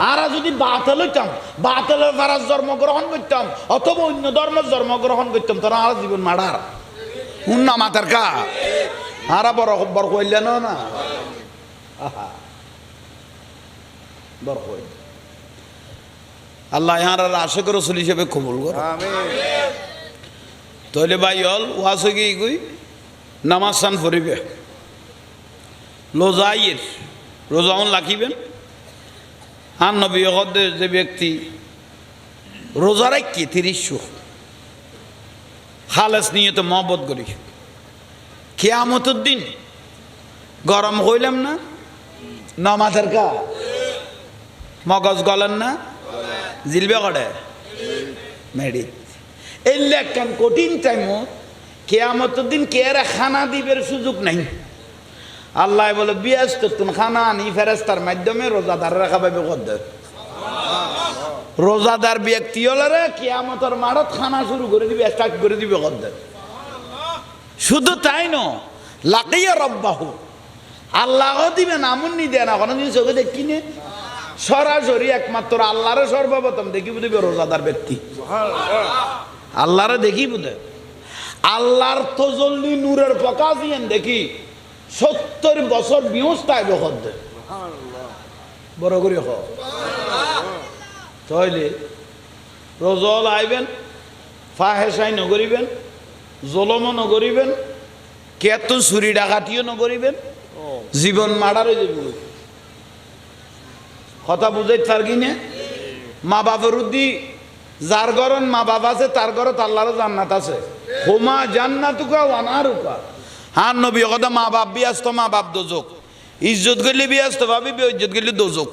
আর যদি বাতিল হইতাম বাতিলের ফারাজ জন্মগ্রহণ করতাম অথবা অন্য ধর্মের জন্মগ্রহণ করতাম তোরা আর জীবন মারার উন্না মাতার কা আর বড় বড় হইলে না আহা বড় হইল আল্লাহ ইহার আশেক রসুল হিসেবে কবুল করো তাহলে ভাই হল ওয়াসে গিয়ে গই নামাজ সান ফরিবে লোজাইয়ের রোজাউন লাখিবেন আর নবী যে ব্যক্তি রোজা রাখি ৩০ খালেস নিয়ে তো মহব্বত করি কিয়ামতের দিন গরম হইলাম না নমাজের কা মগজ গলেন না জিলবে করে মেডি এই লেখান কঠিন টাইমত কিয়ামতের দিন কেরা খানা দিবের সুযোগ নাই আল্লাহ বলে ব্যস্ত তুমি খানা আনি ফেরেস্তার মাধ্যমে রোজাদার রাখা পাবে কদ্দ রোজাদার ব্যক্তি হলে কিয়ামতের মাঠত খানা শুরু করে দিবে স্টার্ট করে দিবে কদ্দ শুধু তাই ন লাকিয়া রব্বাহু আল্লাহ দিবেন আমন নি দেয় না কোনোদিন চোখে দেখি নে সরাসরি একমাত্র আল্লাহরে সর্বপ্রথম দেখি বুঝবে রোজাদার ব্যক্তি আল্লাহরে দেখি বুঝে আল্লাহর তজল্লি নূরের প্রকাশ দেখি 70 বছর বিহস্তায় বখদ বড় করে তাহলে রোজল আইবেন ফাহেসাই নগরিবেন জলমও নগরিবেন কেত চুরি ডাকাতিও নগরিবেন জীবন মারার কথা বুঝাইতে পারবি না মা বাবার উদ্দি যার ঘরন মা বাবা আছে তার ঘরত আল্লাহর জান্নাত আছে হোমা জান্নাতুকা ওয়ানারুকা আর নবী কথা মা বাপ বিয়াস্ত মা বাপ দোজক ইজ্জত করলে বিয়াস্ত ভাবি ইজ্জত করলে দোজক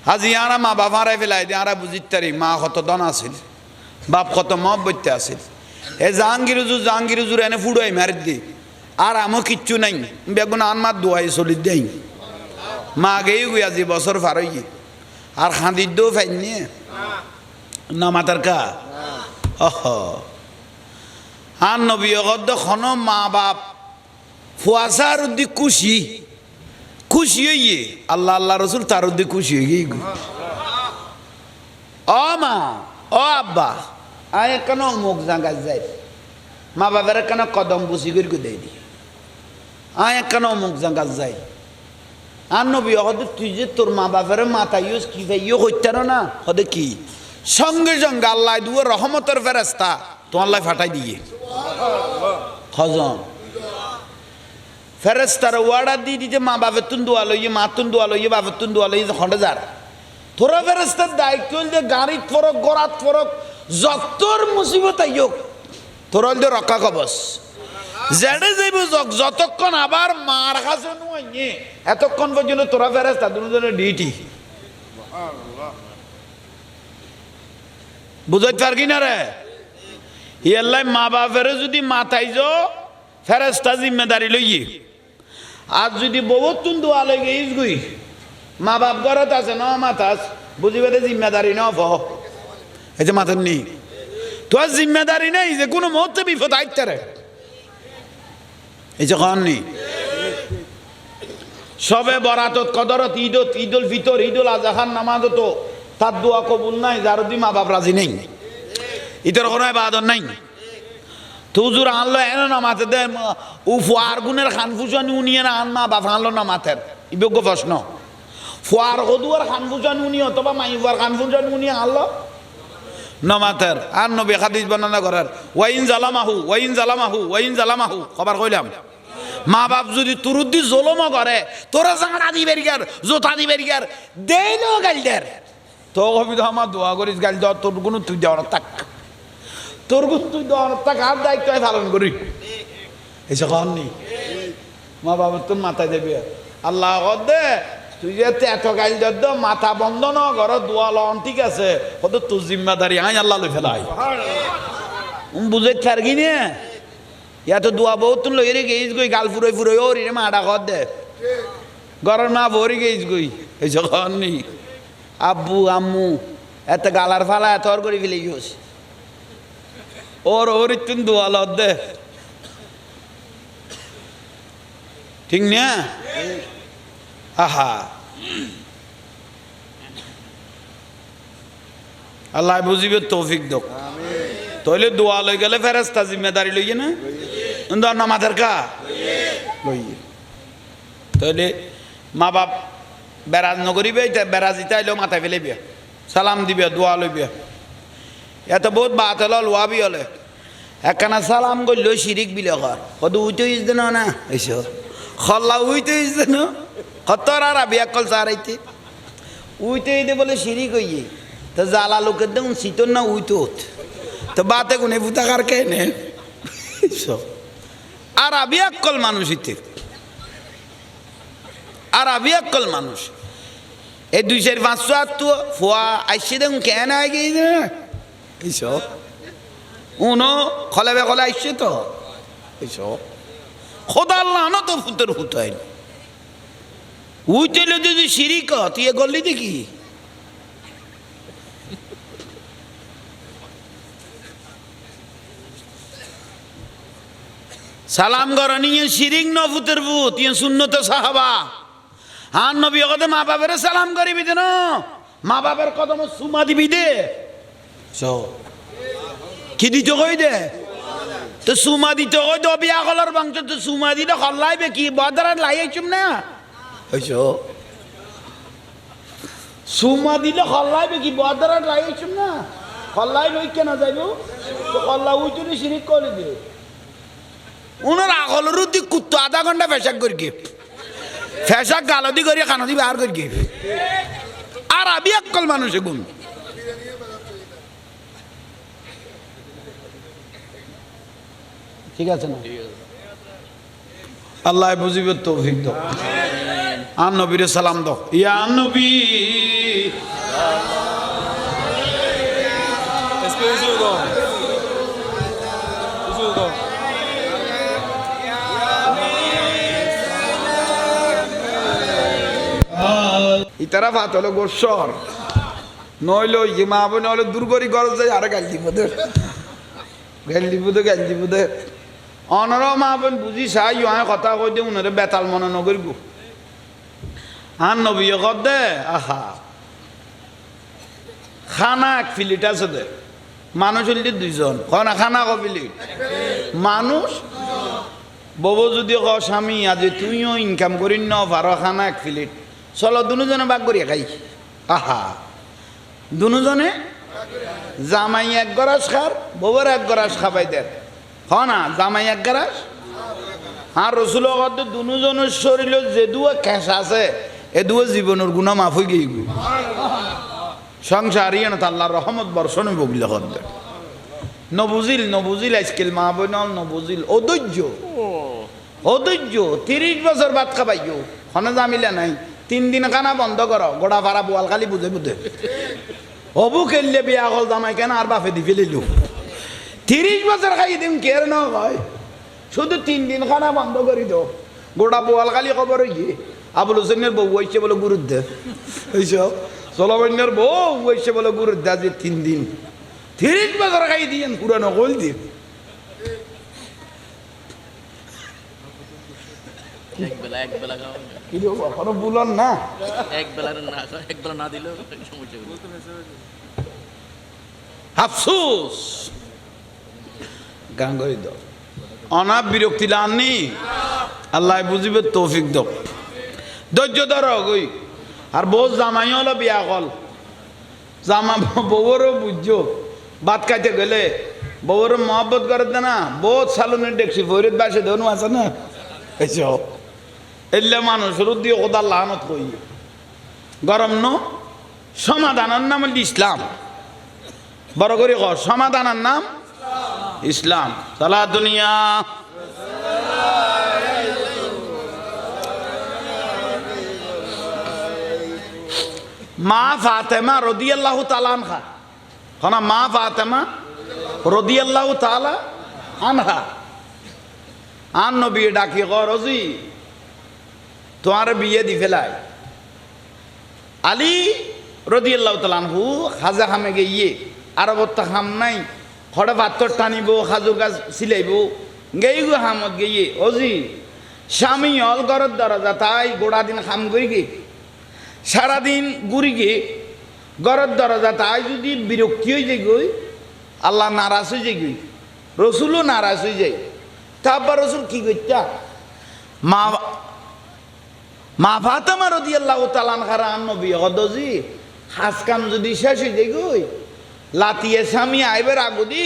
আজ ইয়ারা মা বাপ হারাই ফেলাই দিয়ে আরা বুঝিত তারি মা কত দন আছিল বাপ কত মহব্বতে আছিল এ জাহাঙ্গীর হুজুর এনে ফুড়াই মারি দি আর আমও কিচ্ছু নাই বেগুন আনমার দোয়াই চলি দেই মা গেই গুই আজি বছর ফারই আর খাঁদির দো ফাইনি না মাতার কা অহ আর নবী গদ্দ খন মা বাপ ফুয়াশার উদ্দি খুশি খুশি হইয়ে আল্লাহ আল্লাহ রসুল তার উদ্দি খুশি হয়ে গিয়ে ও মা ও আব্বা আয় কেন মুখ জাঙ্গা যাই মা বাবার কেন কদম বুঝি করে দেয় দি আয় কেন মুখ জাঙ্গা যাই আর নবী হদে তুই যে তোর মা বাবার মাথা ইউজ কি ভাইও হইতার না হদে কি সঙ্গে সঙ্গে আল্লাহ দুয়ে রহমতের ফেরেস্তা তো আল্লাহ ফাটাই দিয়ে খজন ফেরেস্তার ওয়ার্ডার দিয়ে দিতে মা বাবার তুন দোয়া লইয়ে মা তুন দোয়া লইয়ে বাবার তুন দোয়া লইয়ে খন্ডে যার তোরা ফেরেস্তার দায়িত্ব হইলে গাড়িত ফরক গড়াত ফরক যতর মুসিবত আইয়ক তোর হইলে রক্ষা কবচ জেডে যাইব যতক্ষণ আবার মার কাছে নুয়ে এতক্ষণ পর্যন্ত তোরা ফেরেস্তা দুজনের ডিউটি বুঝাইতে পার কি না রে ইয়াল্লাই মা বাপের যদি মাথায় যো ফেরেস্তা জিম্মেদারি লইয়ে আর যদি বহুতুন দোয়া লইগে ইসগুই মা বাপ ঘরত আছে ন মাথাস বুঝিবে জিম্মেদারি ন ভ এই যে মাথার নেই তোর জিম্মেদারি নেই যে কোনো মুহূর্তে বিপদ আইতে রে এই যে কন নেই সবে বরাতত কদরত ঈদত ঈদুল ফিতর ঈদুল আজহার নামাজ তো তার দোয়া কবুল নাই যার দি মা বাপ রাজি নেই ইতর কোনো ইবাদত নাই তুজুর আনলো এনে না মাথে দে ও ফুয়ার গুণের খান ফুসানি উনিয়ে না আন মা বাপ আনলো না মাথের ইযোগ্য প্রশ্ন ফুয়ার হদুয়ার খান ফুসানি উনি অথবা মাইফুয়ার খান ফুসানি উনি আনলো না মাথের আর নবী হাদিস বর্ণনা করার ওয়াইন জালামাহু খবর কইলাম মা বাপ যদি তুরুদ্দি জলম করে তোরা জাঙা দিবে রিগার জোতা দিবে রিগার দেইলো গাল দের তো হবি তো আমার দোয়া করিস গাল দাও তোর গুণ তুই দেওয়ার তাক তোর গুণ তুই দেওয়ার তাক আর দায়িত্ব পালন করি এসে কর নি মা বাবা তোর মাথায় দেবে আল্লাহ দে তুই যে এত গাইল দে মাথা বন্ধ ন ঘর দোয়া লন ঠিক আছে কত তোর জিম্মাদারি আই আল্লাহ লই ফেলাই বুঝে থাকি নে ইয়াতো দোয়া বহুত তুন লই রে গেইস গই গাল ফুরই ফুরই ওরি রে মাডা কর দে ঘরের মা ভরি গেইস গই এসে কর নি আব্বু আম্মু এত গালার ফালা এত আর করে ফেলে গিয়েছ ওর ওর তুন দোয়া ল দে ঠিক না আহা আল্লাহ বুঝিবে তৌফিক দোক তাহলে দোয়া লই গেলে ফেরেস্তা জিম্মেদারি লইয়ে না নামাজের কা লইয়ে তাহলে মা বাপ বেড়াজ নকরিবে বেড়াজ ইতাইলেও মাথায় ফেলেবে সালাম দিবে দোয়া লইবে এত বহুত বাত হল লোয়াবি হলে একখানা সালাম করল শিরিক বিলে কর কত উইতে ইস দেন না এসো খল্লা উইতে ইস দেন কত আর বিয়া কল সারাইতে উইতে দে বলে শিরিক হইয়ে তো জ্বালা লোকের দেখুন শীতর না উইতো তো বাতে গুনে ফুটাকার কে নে আর আবি আকল মানুষ ইতে আর আবি আকল মানুষ এই 200-500 আর তো ফোয়া আইসে দেখুন কেন আই গিয়ে এইসব উনো খলে খলে আইসে তো এইসব খোদা আল্লাহ না তো ফুতের ফুটাই উইতেলে যদি শিরিক তুই গল্লি দেখি সালাম গরনিয়ে শিরিক ন ফুতের ফুত ইয়ে সুন্নত সাহাবা আর নবী কদম মা বাবার সালাম করিবি দেন মা বাবার কদম সুমা দিবি দে কি দিত কই দে তো সুমা দিত কই দো বিয়া কলার বংশ তো সুমা দিলে খল্লাইবে কি বদরাত লাইয়াইছুম না হইছো সুমা দিলে খল্লাইবে কি বদরাত লাইয়াইছুম না খল্লাই লই কেন যাইবো তো খল্লা উইতুনি শিরিক করে দে উনার আগলের দি কুত্তো আধা ঘন্টা ফেসাক করি গিয়ে ফেসাক গালদি করি খানা দিবে আর করি গিয়ে আর আবি আকল মানুষে গুণ ঠিক আছে না আল্লাহ বুঝিবে তৌফিক দাও আর নবীর সালাম দাও ইয়া নবী ইতারা ভাত হলো গোসর নইলো ইয়ে মা বোন হলো দূর করি গরজ যায় আর গাল দিব দে অনর মা বোন বুঝি চাই আমি কথা কই দে উনারে বেতাল মনে নকরিব আর নবী কর দে আহা খানা এক ফিলিট আছে দে মানুষ হইলে 2 জন খানা খানা ক ফিলিট মানুষ বউ যদি ক স্বামী আজ তুইও ইনকাম করি ন পারো খানা এক ফিলিট চলো দুজনে ভাগ করিয়া খাই আহা দুজনে জামাই 1 গরাস খার বউর 1 গরাস খাবাই দেন হ না জামাই 1 গরাস আর রসুল দুজনের শরীর যে দুয়া ক্যাশ আছে এ দুয়া জীবনের গুণা মাফ হয়ে গিয়ে সংসার ইয়ে না আল্লাহর রহমত বর্ষণ হইব বলে করবে নবুজিল আজকাল মা বোন নবুজিল অধৈর্য 30 বছর ভাত খাবাইও হনে জামিলা নাই 3 দিন খানা বন্ধ করো গোড়া ভাড়া বোয়াল খালি বুঝে বুঝে হবু খেললে বিয়া হল জামাই কেন আর বাপে দি ফেলিল 30 বছর খাই দিম কের ন হয় শুধু 3 দিন খানা বন্ধ করি দো গোড়া বোয়াল খালি খবর হইয়ে আবুল হোসেনের বউ হয়েছে বলে গুরুত্ব এইসব চলবন্যার বউ হয়েছে বলে গুরুত্ব যে 3 দিন 30 বছর খাই দিয়েন পুরানো কল দিন এক বেলা খাওয়া কি এখনো বুলন না এক বেলা না দিলেও সমস্যা আফসোস গান করে দাও অনা বিরক্তি লাননি আল্লাহ বুঝিবে তৌফিক দাও ধৈর্য ধর গই আর বউ জামাই হলো বিয়া কল জামা বউরও বুঝছো ভাত খাইতে গেলে বউর মহব্বত করে দে না বহুত সালুনের দেখছি ফরিদ বাসে ধনু আছে না এইসব এলে মানুষের দিয়ে ওদার লানত কই গরম ন সমাধানের নাম হল ইসলাম বড় করে কর সমাধানের নাম ইসলাম সালা দুনিয়া মা ফাতেমা রাদিয়াল্লাহু তাআলা আনহা কোন মা ফাতেমা রাদিয়াল্লাহু তাআলা আনহা আন নবী ডাকি গরজি তোমার বিয়ে দি ফেলাই আলী রাদিয়াল্লাহু তাআলা আনহু খাজা খামে গিয়ে আরবত খাম নাই খড়ে পাত্তর টানিব খাজু গাছ সিলাইব গেই গো হামত গিয়ে অজি স্বামী হল ঘরের দরজা তাই গোড়া দিন খাম গই গে সারাদিন গুড়ি গে ঘরের দরজা তাই যদি বিরক্তি হয়ে যায় গই আল্লাহ নারাজ হয়ে যায় গই রসুলও নারাজ হয়ে যায় তারপর রসুল কি করতা মা ফাতেমা রাদিয়াল্লাহু তাআলা আনহার নবী হদজি হাজ কাম যদি শেষ হয়ে যায় গই লাতিয়ে স্বামী আইবার আগুদি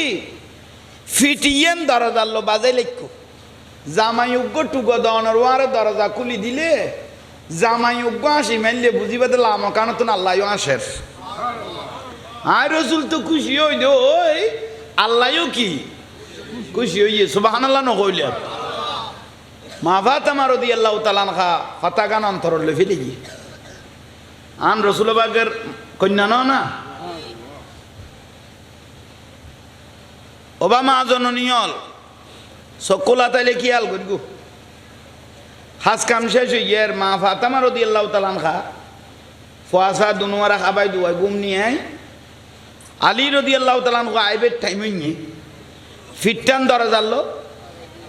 ফিটিয়েন দরজার লো বাজাই লেখো জামাই উগ্র টুকো দনের ওয়ারে দরজা খুলি দিলে জামাই উগ্র আসি মেললে বুঝিবে দিল আমার কারণ তো আল্লাহ আসের আর রসুল তো খুশি হই দে ওই আল্লাহও কি খুশি হইয়ে সুবহানাল্লাহ নকইলে মা ফাতেমা রাদিয়াল্লাহু তাআলা আনহা ফাতাগান অন্তরলে ফেলে গিয়ে আন রসুল বাগের কন্যা না ওবামা জননীয়ল সকলা তাইলে খেয়াল করিব হাজ কাম শেষ হইয়ার মা ফাতেমা রাদিয়াল্লাহু তাআলা আনহা ফুয়াসা দুনুয়ারা খাবাই দুয়াই ঘুম নিয়ে আলী রাদিয়াল্লাহু তাআলা আনহু আইবের টাইম হইনি ফিটটান দরজাল্লো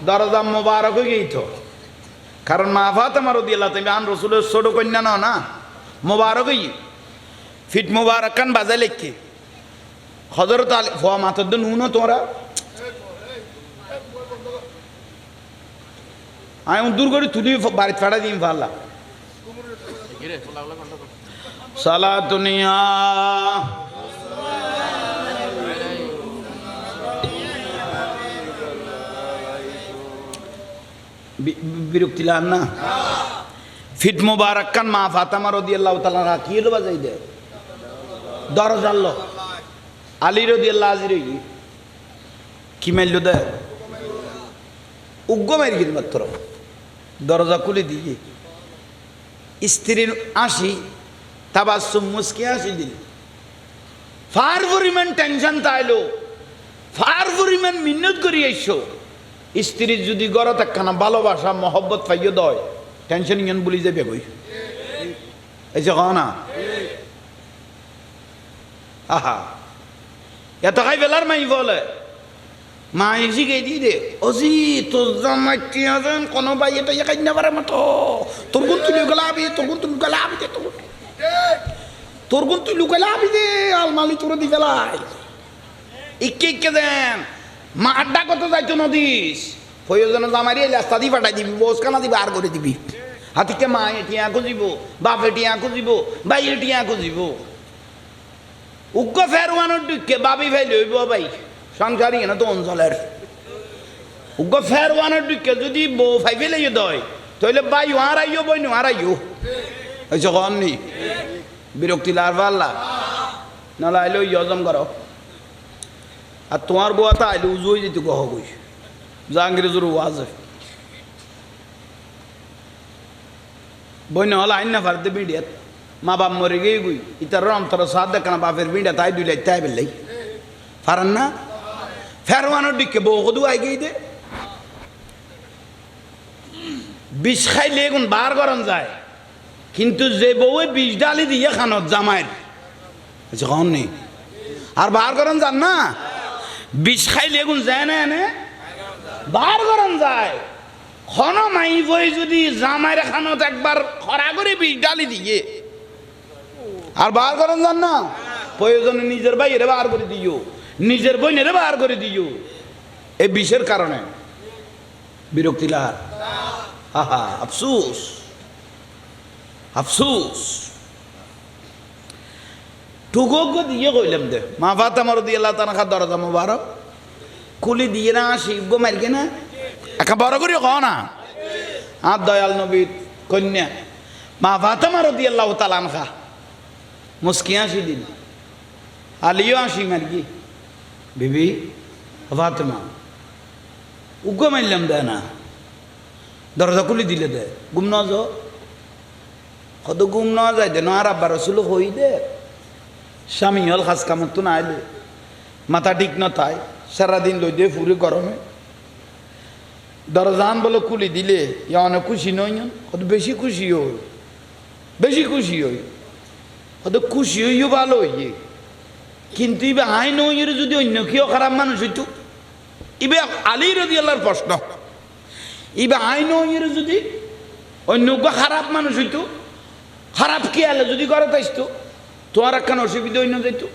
দরজা মোবারক হয়ে গেইত কারণ মা ফাতেমা রাদিয়াল্লাহু তাআলা আন রসুলের ছোট কন্যা না মোবারক হই ফিট মোবারক কান বাজাই লেখকে হযরত আলী ফুয়া মাথার দিন নুন তোমরা আমি দূর করে তুলি বাড়ি ফাড়া দিই ফাল্লা সালা দুনিয়া বিরক্তি লান না ফিট মুবারক কান মা ফাতেমা রাদিয়াল্লাহু তাআলা আনহা কি হলো বাজাই দে দরজাল্লো আলী রাদিয়াল্লাহু আজিরে কি মাইলো দে উগ্র মারি গেল মাত্র দরজা খুলে দিয়ে স্ত্রীর আসি তাবাসসুম মুস্কি আসি দিল ফার পরিমাণ টেনশন তাইলো ফার পরিমাণ মিন্নত করি আইসো স্ত্রীর যদি গড়ত একখানা ভালোবাসা মহব্বত পাইয়ে দয় টেনশন ইয়ান বলি যাবে বই এই যে না আহা এত খাই বেলার মাই বলে মা এসে গিয়ে দিয়ে দে অজি তোর জামাই কি আছেন কোনো ভাই এটা একাই না পারে মতো তোর গুণ তুই লুকালাবি তোর গুণ তুই লুকালাবি দে তোর গুণ তুই লুকালাবি দে আলমালি তোর দি ফেলাই ইকে ইকে দেন মা আড্ডা কত যাইতো নদীস প্রয়োজনে জামারি রাস্তা দিয়ে পাঠাই দিবি বসখানা দিবি আর করে দিবি হাতিকে মা এটিয়া খুঁজিব বাপ এটিয়া খুঁজিব ভাই এটিয়া খুঁজিব উগ্র ফেরওয়ানোর দিকে বাবি ফেলে হইব ভাই সংসারী না তো অঞ্চলের উগ্র ফেরওয়ানোর দিকে যদি বউ ফাই ফেলে দয় তাহলে ভাই আর আইও বই নো আর আইও ওই যখন নি বিরক্তি লার পাল্লা নাহলে আইলে ওই হজম করো আর তোমার বউ তা আইলে উজু হয়ে যেত কহ বই জাহাঙ্গীর ওয়াজ বই নহলে আইন না পারতে বিডিয়াত মা বাপ মরে গিয়ে গুই ইতার অন্তর সাদ দেখ না বাপের বিডিয়া তাই দুই লাই তাই বেলাই পারেন না ফেরওয়ানোর দিকে বউ কদু আই গিয়ে দে বিষ খাইলে এখন বার গরম যায় কিন্তু যে বউয়ে বিষ ডালি দিয়ে খানত জামাইয়ের যখন নেই আর বার গরম যান না বিষ খাইলে এখন যায় না এনে বার গরম যায় খন মাই বই যদি জামাইয়ের খানত একবার খরা করে বিষ ডালি দিয়ে আর বার গরম যান না প্রয়োজনে নিজের ভাইয়ের বার করে দিও নিজের বোনের বার করে দিও এই বিষের কারণে বিরক্তি লাগ আহা আফসুস আফসুস টুকুক দিয়ে কইলাম দে মা ফাতেমা রাদিয়াল্লাহু তাআলা খা দরজা মোবারক কুলি দিয়ে না শিব মারকে না একা বড় করে কও না আর দয়াল নবীর কন্যা মা ফাতেমা রাদিয়াল্লাহু তাআলা আনহা মুস্কি হাসি দিন আলিও হাসি মারকি বিবি ফাতেমা উগ্র মারলাম দেয় না দরজা খুলি দিলে দে গুম ন যাও কত গুম ন যায় দে আর আব্বা রসুল হই দে স্বামী হল খাস কামত তো না আইলে মাথা ঠিক ন তাই সারাদিন লই দিয়ে ফুরে গরমে দরজান বলে খুলি দিলে ইয়া অনেক খুশি নই কত বেশি খুশি হই বেশি খুশি হই কত খুশি হইও ভালো হইয়ে কিন্তু ইবে আই নই যদি অন্য কেউ খারাপ মানুষ হইতো ইবে আলী রাদিয়াল্লাহর প্রশ্ন ইবে আই নই যদি অন্য খারাপ মানুষ হইতো খারাপ কি আলে যদি ঘরে আসতো তোমার একখান অসুবিধা হইন যাইতো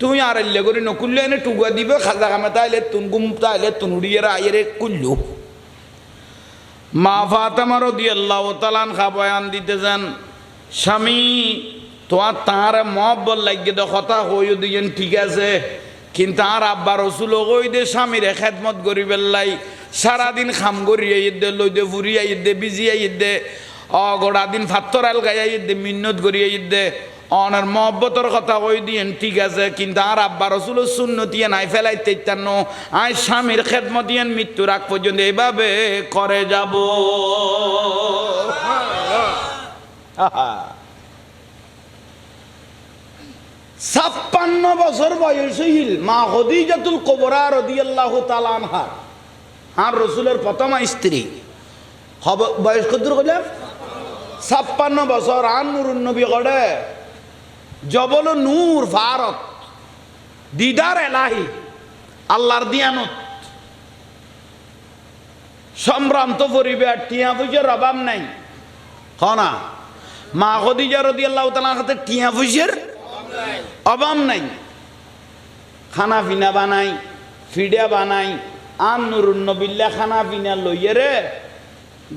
তুমি আর আল্লে করে নকুললে এনে টুকা দিবে খাজা কামে তাইলে তুন গুম তাইলে তুন উড়িয়ে আইরে কুল্লু মা ফাতেমা রাদিয়াল্লাহু তাআলা আনহা বয়ান দিতে যান স্বামী তোমার তার মহব্বত লাগিয়ে দে কথা হইও দিয়েন ঠিক আছে কিন্তু আর আব্বা রসুল কই দে স্বামীরে খেদমত করি বেল্লাই সারাদিন খাম করিয়ে দে লই দে ফুরিয়ে দে বিজিয়ে দে অগড়া দিন ফাত্তর আল গাইয়ে দে মিন্নত করিয়ে দে অনার মহব্বতর কথা কই দিয়েন ঠিক আছে কিন্তু আর আব্বা রসুল সুন্নতিয়ে নাই ফেলাইতে চান আই স্বামীর খেদমত দিয়েন মৃত্যুর আগ পর্যন্ত এইভাবে করে যাব 56 বছর বয়স হইল মা খাদিজাতুল কুবরা রাদিয়াল্লাহু তাআলা আনহা আর রসুলের প্রথম স্ত্রী বয়স কত কইলাম 56 বছর আর নূরুন নবী গড়ে জবল নূর ভারত দিদার এলাহি আল্লাহর দিয়ানত সম্ভ্রান্ত পরিবার টিয়া পয়সার অভাব নাই না মা খাদিজা রাদিয়াল্লাহু তাআলা হাতে টিয়া পয়সার অভাব নাই খানা পিনা বানাই ফিডা বানাই আর নুরুন নবিল্লা খানা পিনা লইয়ে রে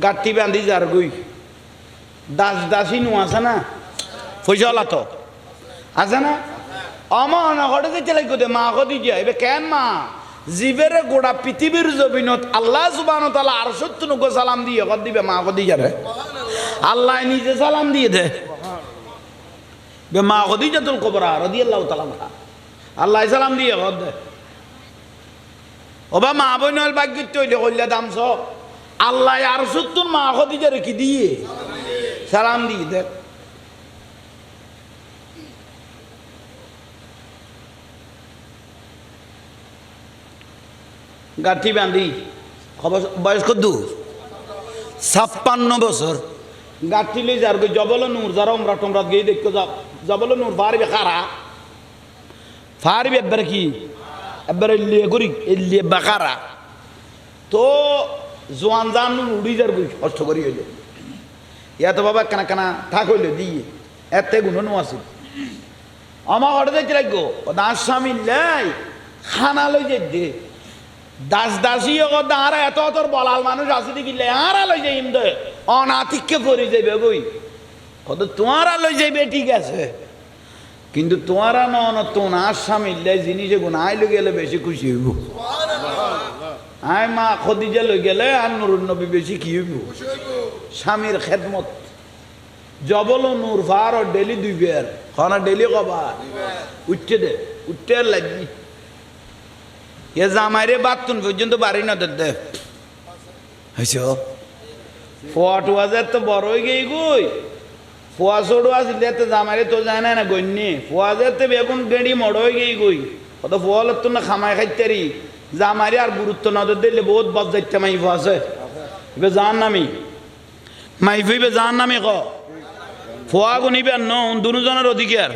গাঁটি বান্ধি যার গই দাস দাসী নু আছে না পয়সাওয়ালা তো আছে না আমা অনগড়ে যে চলে দে মা খাদিজা এবে কেন মা জীবের গোড়া পৃথিবীর জমিনত আল্লাহ সুবহানাহু ওয়া তাআলা আরশত নগো সালাম দিয়ে কর দিবে মা খাদিজা রে আল্লাহ নিজে সালাম দিয়ে দে বে মা খাদিজাতুল কুবরা রাদিয়াল্লাহু তাআলা আনহা আল্লাহ সালাম দিয়ে কর দে ওবা মা বইনল ভাগ্যিত হইলে কইলা দামছ আল্লাহ আরশত মা খাদিজা রে কি দিয়ে সালাম দিয়ে দে গাঠি বাঁধি খবর বয়স কত 56 বছর গাঠি লই যার জবল নূর যারা উমরা টমরাত গিয়ে দেখতে যাব জবল নূর ফারবে খারা ফারবে একবার কি একবার লিয়ে করি লিয়ে বাকারা তো জোয়ান জান উড়ি যার গই কষ্ট করি হইল ইয়া তো বাবা কানা কানা থাক হইল দিয়ে এতে গুণ আছে আমার ঘরে যাইতে লাগবো দাস স্বামী লাই খানা লই যাই দে দাস দাসী আর এত তোর বলাল মানুষ আছে দেখিলে আর লই যাইম দে অনাতিককে পরি যাইবে বই কত তোমারা লই যাইবে ঠিক আছে কিন্তু তোমারা নন তোমার স্বামী জিনিসে গুনাই লই গেলে বেশি খুশি হইব আয় মা খাদিজা লই গেলে আর নুরুন নবী বেশি কি হইব স্বামীর খেদমত জবল নূর ফার ডেলি দুইবার খানা ডেলি কবা উঠতে দে উঠতে লাগবি এ জামাইরে বাতুন পর্যন্ত বাড়ি না দে হয়েছে ফোয়া টুয়া যে তো বড় হয়ে গেই গই ফোয়া ছোটো আসলে তো জামাইরে তো যায় না গণ্যে ফোয়া যে তো বেগুন গেড়ি মড় হয়ে গেই গই কত ফোয়া তো না খামাই খাইতারি জামাইরে আর গুরুত্ব নজর দিলে বহুত বদ যাইতে মাইফ আছে এবার জান নামি মাইফ হইবে জান নামি ক ফোয়া গুনিবে ন দুজনের অধিকার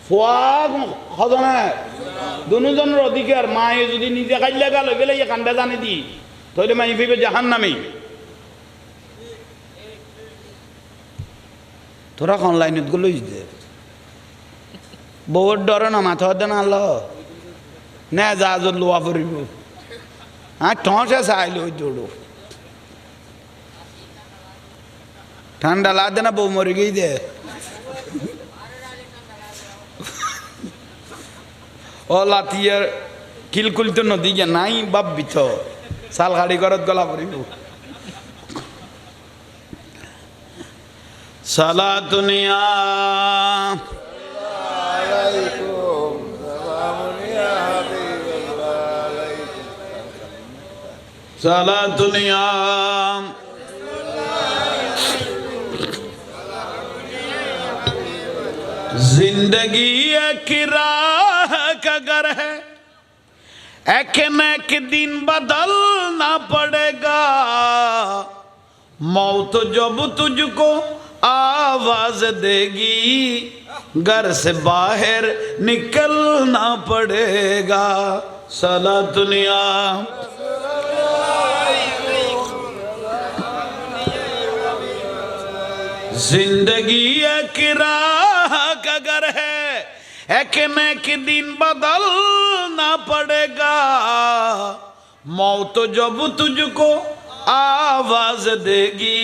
ফোয়া খজনা দুজনের অধিকার মায়ে যদি নিজে খাইলে গেল গেলে এখান বেজানি দি তাহলে মাই ফিবে জাহান নামে তোরা অনলাইনত গুলো দে বহুত ডরে না মাথা দে না আল্লাহ না যা লোয়া পড়িব হ্যাঁ ঠসে চাইল ওই জোড়ো ঠান্ডা লাগছে না বউ মরে গিয়ে দে ও লাতিয়ার কিলকুল তো নদী গে নাই ভাববি তো চাল গাড়ি ঘরত গলা পড়িব সালাতুনিয়া সালাতুনিয়া जिंदगी एक राह का घर है एक न एक दिन बदलना पड़ेगा मौत जब तुझको आवाज देगी घर से बाहर निकलना पड़ेगा सलातुनिया जिंदगी एक राह का घर है एक न एक दिन बदलना पड़ेगा मौत जब तुझको आवाज देगी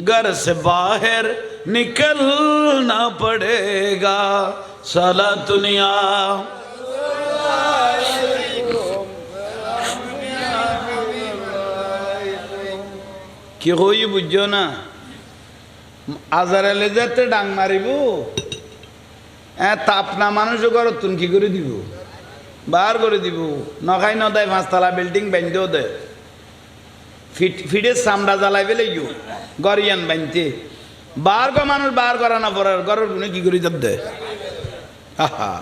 घर से बाहर निकलना पड़ेगा सलातुनिया কি হই বুঝছো না আজারালে যেতে ডাং মারিব তাপনা মানুষ ঘর তুন কি করে দিব বার করে দিব নখাই নদায় পাঁচতলা বিল্ডিং বাঁধতেও দেয় ফিডের চামড়া জ্বালাই ফেলে গিয়ে গরিয়ান বাঁধতে বার গো মানুষ বার করা না পড়ার ঘরের গুনে কি করে যাব দেয় আহা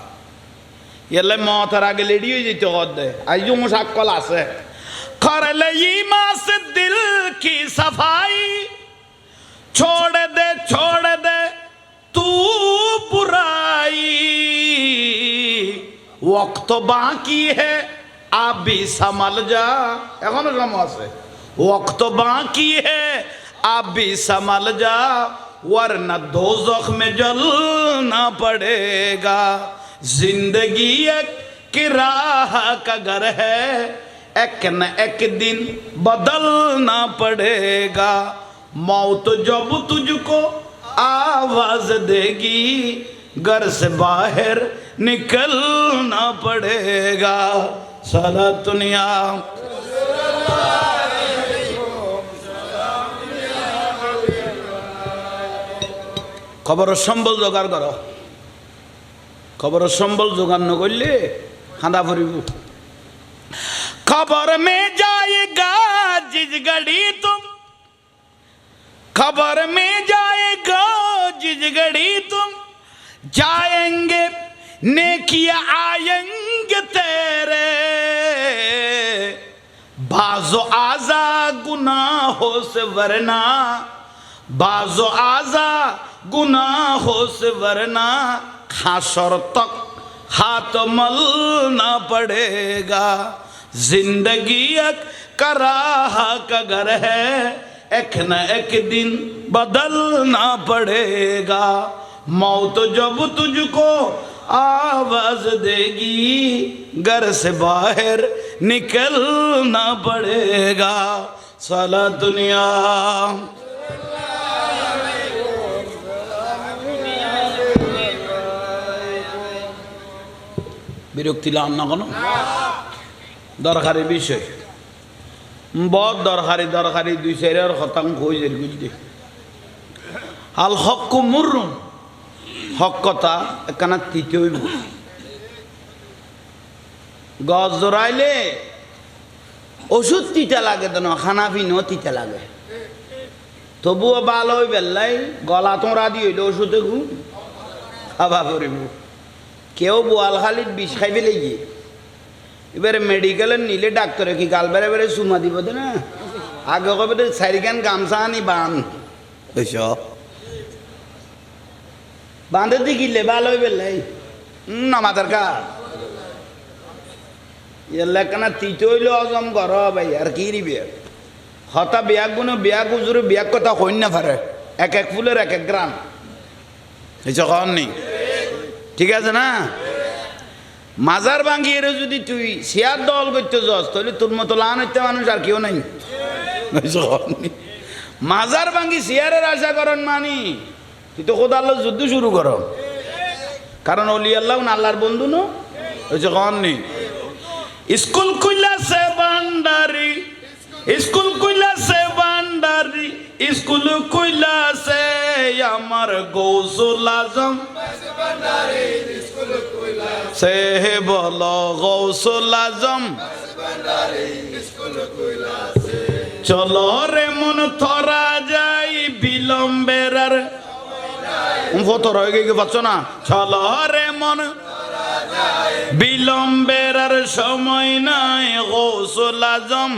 এলে মতার আগে লেডি হয়ে যেতে হত দেয় আইজো সাক্কল আছে করলে ইমা সে দিল কি সফাই छोड़ दे तू बुराई वक्त बाकी है आप भी संभल जा एखोनो समय আছে वक्त बाकी है आप भी संभल जा वरना दोज़ख में जलना पड़ेगा जिंदगी एक किराह का घर है एक न एक दिन बदलना पड़ेगा मौत जब तुझको आवाज देगी घर से बाहर निकलना पड़ेगा सलातुनिया खबर सम्बल जोगाड़ करो खबर सम्बल जोगाड़ न करले खाना फरिब खबर में जाएगा जिस घड़ी तुम खबर में जाएगा जिस घड़ी तुम जाएंगे नेकिया आएंगे तेरे बाजो आजा गुनाहों से वरना बाजो आजा गुनाहों से वरना खासर तक हाथ मलना पड़ेगा जिंदगी एक कराह का घर है एक न एक दिन बदलना पड़ेगा मौत जब तुझको आवाज देगी घर से बाहर निकलना पड़ेगा सलातुनिया বিরক্তি লাম না কোনো দরকারি বিষয় बहुत दरकारी दुई चार खतांग हो जाए बुझते आल हक को मुर्रुन हक कथा एक तीते गज जराइले ओषुध तीता लागे तो खाना पिनो तीता लागे तबुओ भालो बेल्लाई गला तोड़ा दिए ओषुधे घुम खावा पड़ब केउ बोआल खालित विष खाई फेले गিয়ে এবারে মেডিকেলে নিলে ডাক্তারে কি গাল বেড়ে বেড়ে সুমা দিব না আগে কবে চারিখান গামছা আনি বান বুঝছ বাঁধে দি কিনলে ভালো হইবে না মাথার কা এলাকানা তিতে হইলে হজম কর ভাই আর কি দিবে হতা বিয়াক গুনো বিয়াক উজুরে বিয়াক কথা হইন না পারে এক এক ফুলের এক এক গ্রাম এই যখন নেই ঠিক আছে না মাজার ভাঙ্গিয়ে যদি তুই শেয়ার দল করতে যাস তাহলে তোর মতো লান হইতে মানুষ আর কেউ নাই মাজার ভাঙ্গি শেয়ারের আশা করেন মানি তুই তো খোদা আল্লাহ যুদ্ধ শুরু কর কারণ অলি আল্লাহ আল্লাহর বন্ধু নো হয়েছে কন নেই স্কুল কইলাছে বান্ডারি স্কুল কইলাছে বান্ডারি স্কুল কইলাছে আমার গৌসুল আজম সে বল গৌসুল আজম চলো রে মন থরা যাই বিলম্বের আর ফতর হয়ে গিয়ে পাচ্ছ না চলো রে মন বিলম্বের আর সময় নাই গৌসুল আজম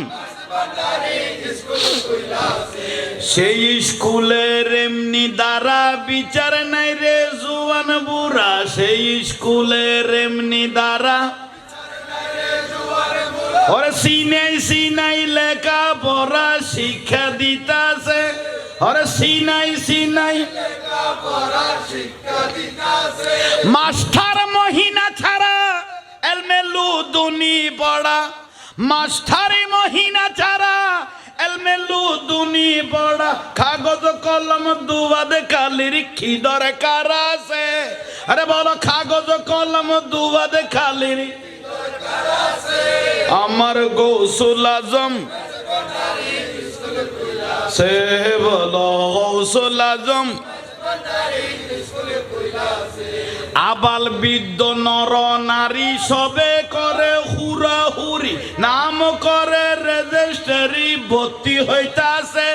সেই স্কুলের এমনি দ্বারা বিচার নাই রে জুয়ান বুড়া সেই স্কুলের এমনি দ্বারা ওরে সিনাই সিনাই লেখা পড়া শিক্ষা দিতাছে ওরে সিনাই সিনাই মাস্টার মহিনা ছাড়া এলমেলু দুনি পড়া মাস্টারি মহিনা ছাড়া এলমেলু দুনি পড়া কাগজ কলম দুবাদ কালির কি দরকার আছে আরে বলো কাগজ কলম দুবাদ কালির আমার গৌসুল আজম সে বলো গৌসুল আজম আবাল বৃদ্ধ নর নারী সবে করে হুরাহুরি নাম করে রেজিস্ট্রি ভর্তি হইতাছে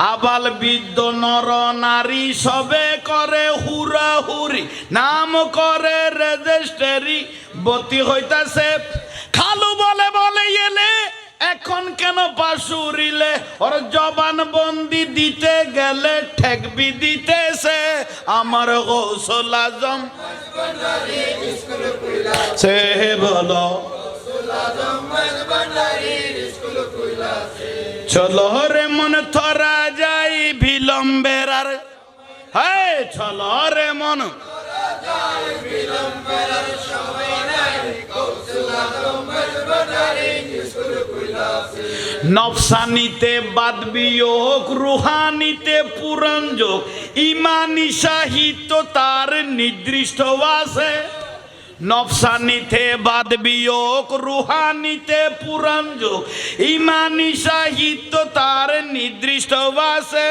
আবাল বৃদ্ধ নর নারী সবে করে হুরাহুরি নাম করে রেজিস্ট্রি ভর্তি হইতাছে খালু বলে বলে এলে এখন কেন পাশুরিলে ওর জবান বন্দি দিতে গেলে ঠেকবি দিতেছে আমার গৌসুল আজম সে বলো চলো রে মন থরা যাই বিলম্বের আর হ্যাঁ চলো রে মন নফসানিতে বাদ বিয়োগ রুহানিতে পুরাণ যোগ ইমানি সাহিত্য তার নির্দিষ্ট আছে নফসানিতে বাদ বিয়োগ রুহানিতে পুরাণ যোগ ইমানি সাহিত্য তার নির্দিষ্ট আছে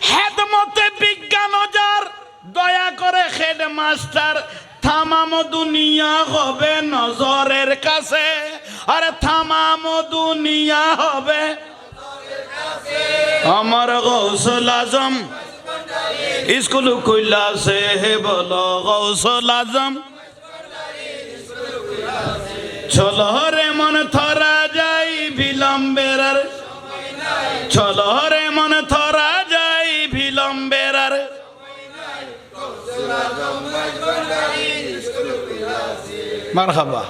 হেদমতে বিজ্ঞান যার দয়া করে হেডমাস্টার থামাম দুনিয়া হবে নজরের কাছে আরে থামাম দুনিয়া হবে আমার গৌসুল আজম স্কুল কইলাছে হে বলো গৌসুল আজম চলো রে মন থরা যাই বিলম্বের আর চলো রে মন থরা যাই বিলম্বের আর মারহাবা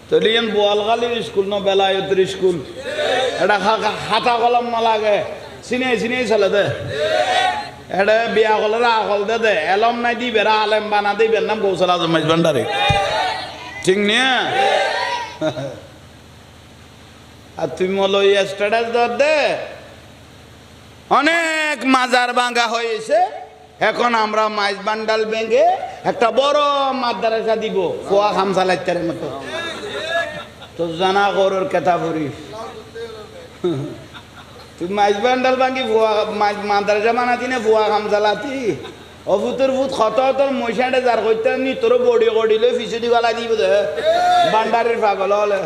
তলিয়ান বোয়ালগালির স্কুল ন বেলায়তের স্কুল এটা খাতা কলম না লাগে চিনিয়ে চিনিয়ে চলে দে এটা বিয়া কলের আকল দে দে এলম নাই দিবে আলেম বানা দিবে নাম গৌসুল আজম মাইজবান্ডারি ঠিক নিয়ে আর তুই মলো স্ট্যাটাস ধর দে অনেক মাজার ভাঙ্গা হয়েছে এখন আমরা মাইজ বান্ডাল ভেঙে একটা বড় মাদ্রাসা দিব ফোয়া খামসা লাইতার মতো তো জানা করোর কেতা করি তুই মাইজ বান্ডাল ভাঙ্গি ফোয়া মাদ্রাসা বানাতি না ফোয়া খামসা লাতি অভূতর ভূত খত তোর মশাটা যার করতে নি তোর বডি গড়িলে ফিসে দিবালা দিব দে বান্ডারের পাগল হলে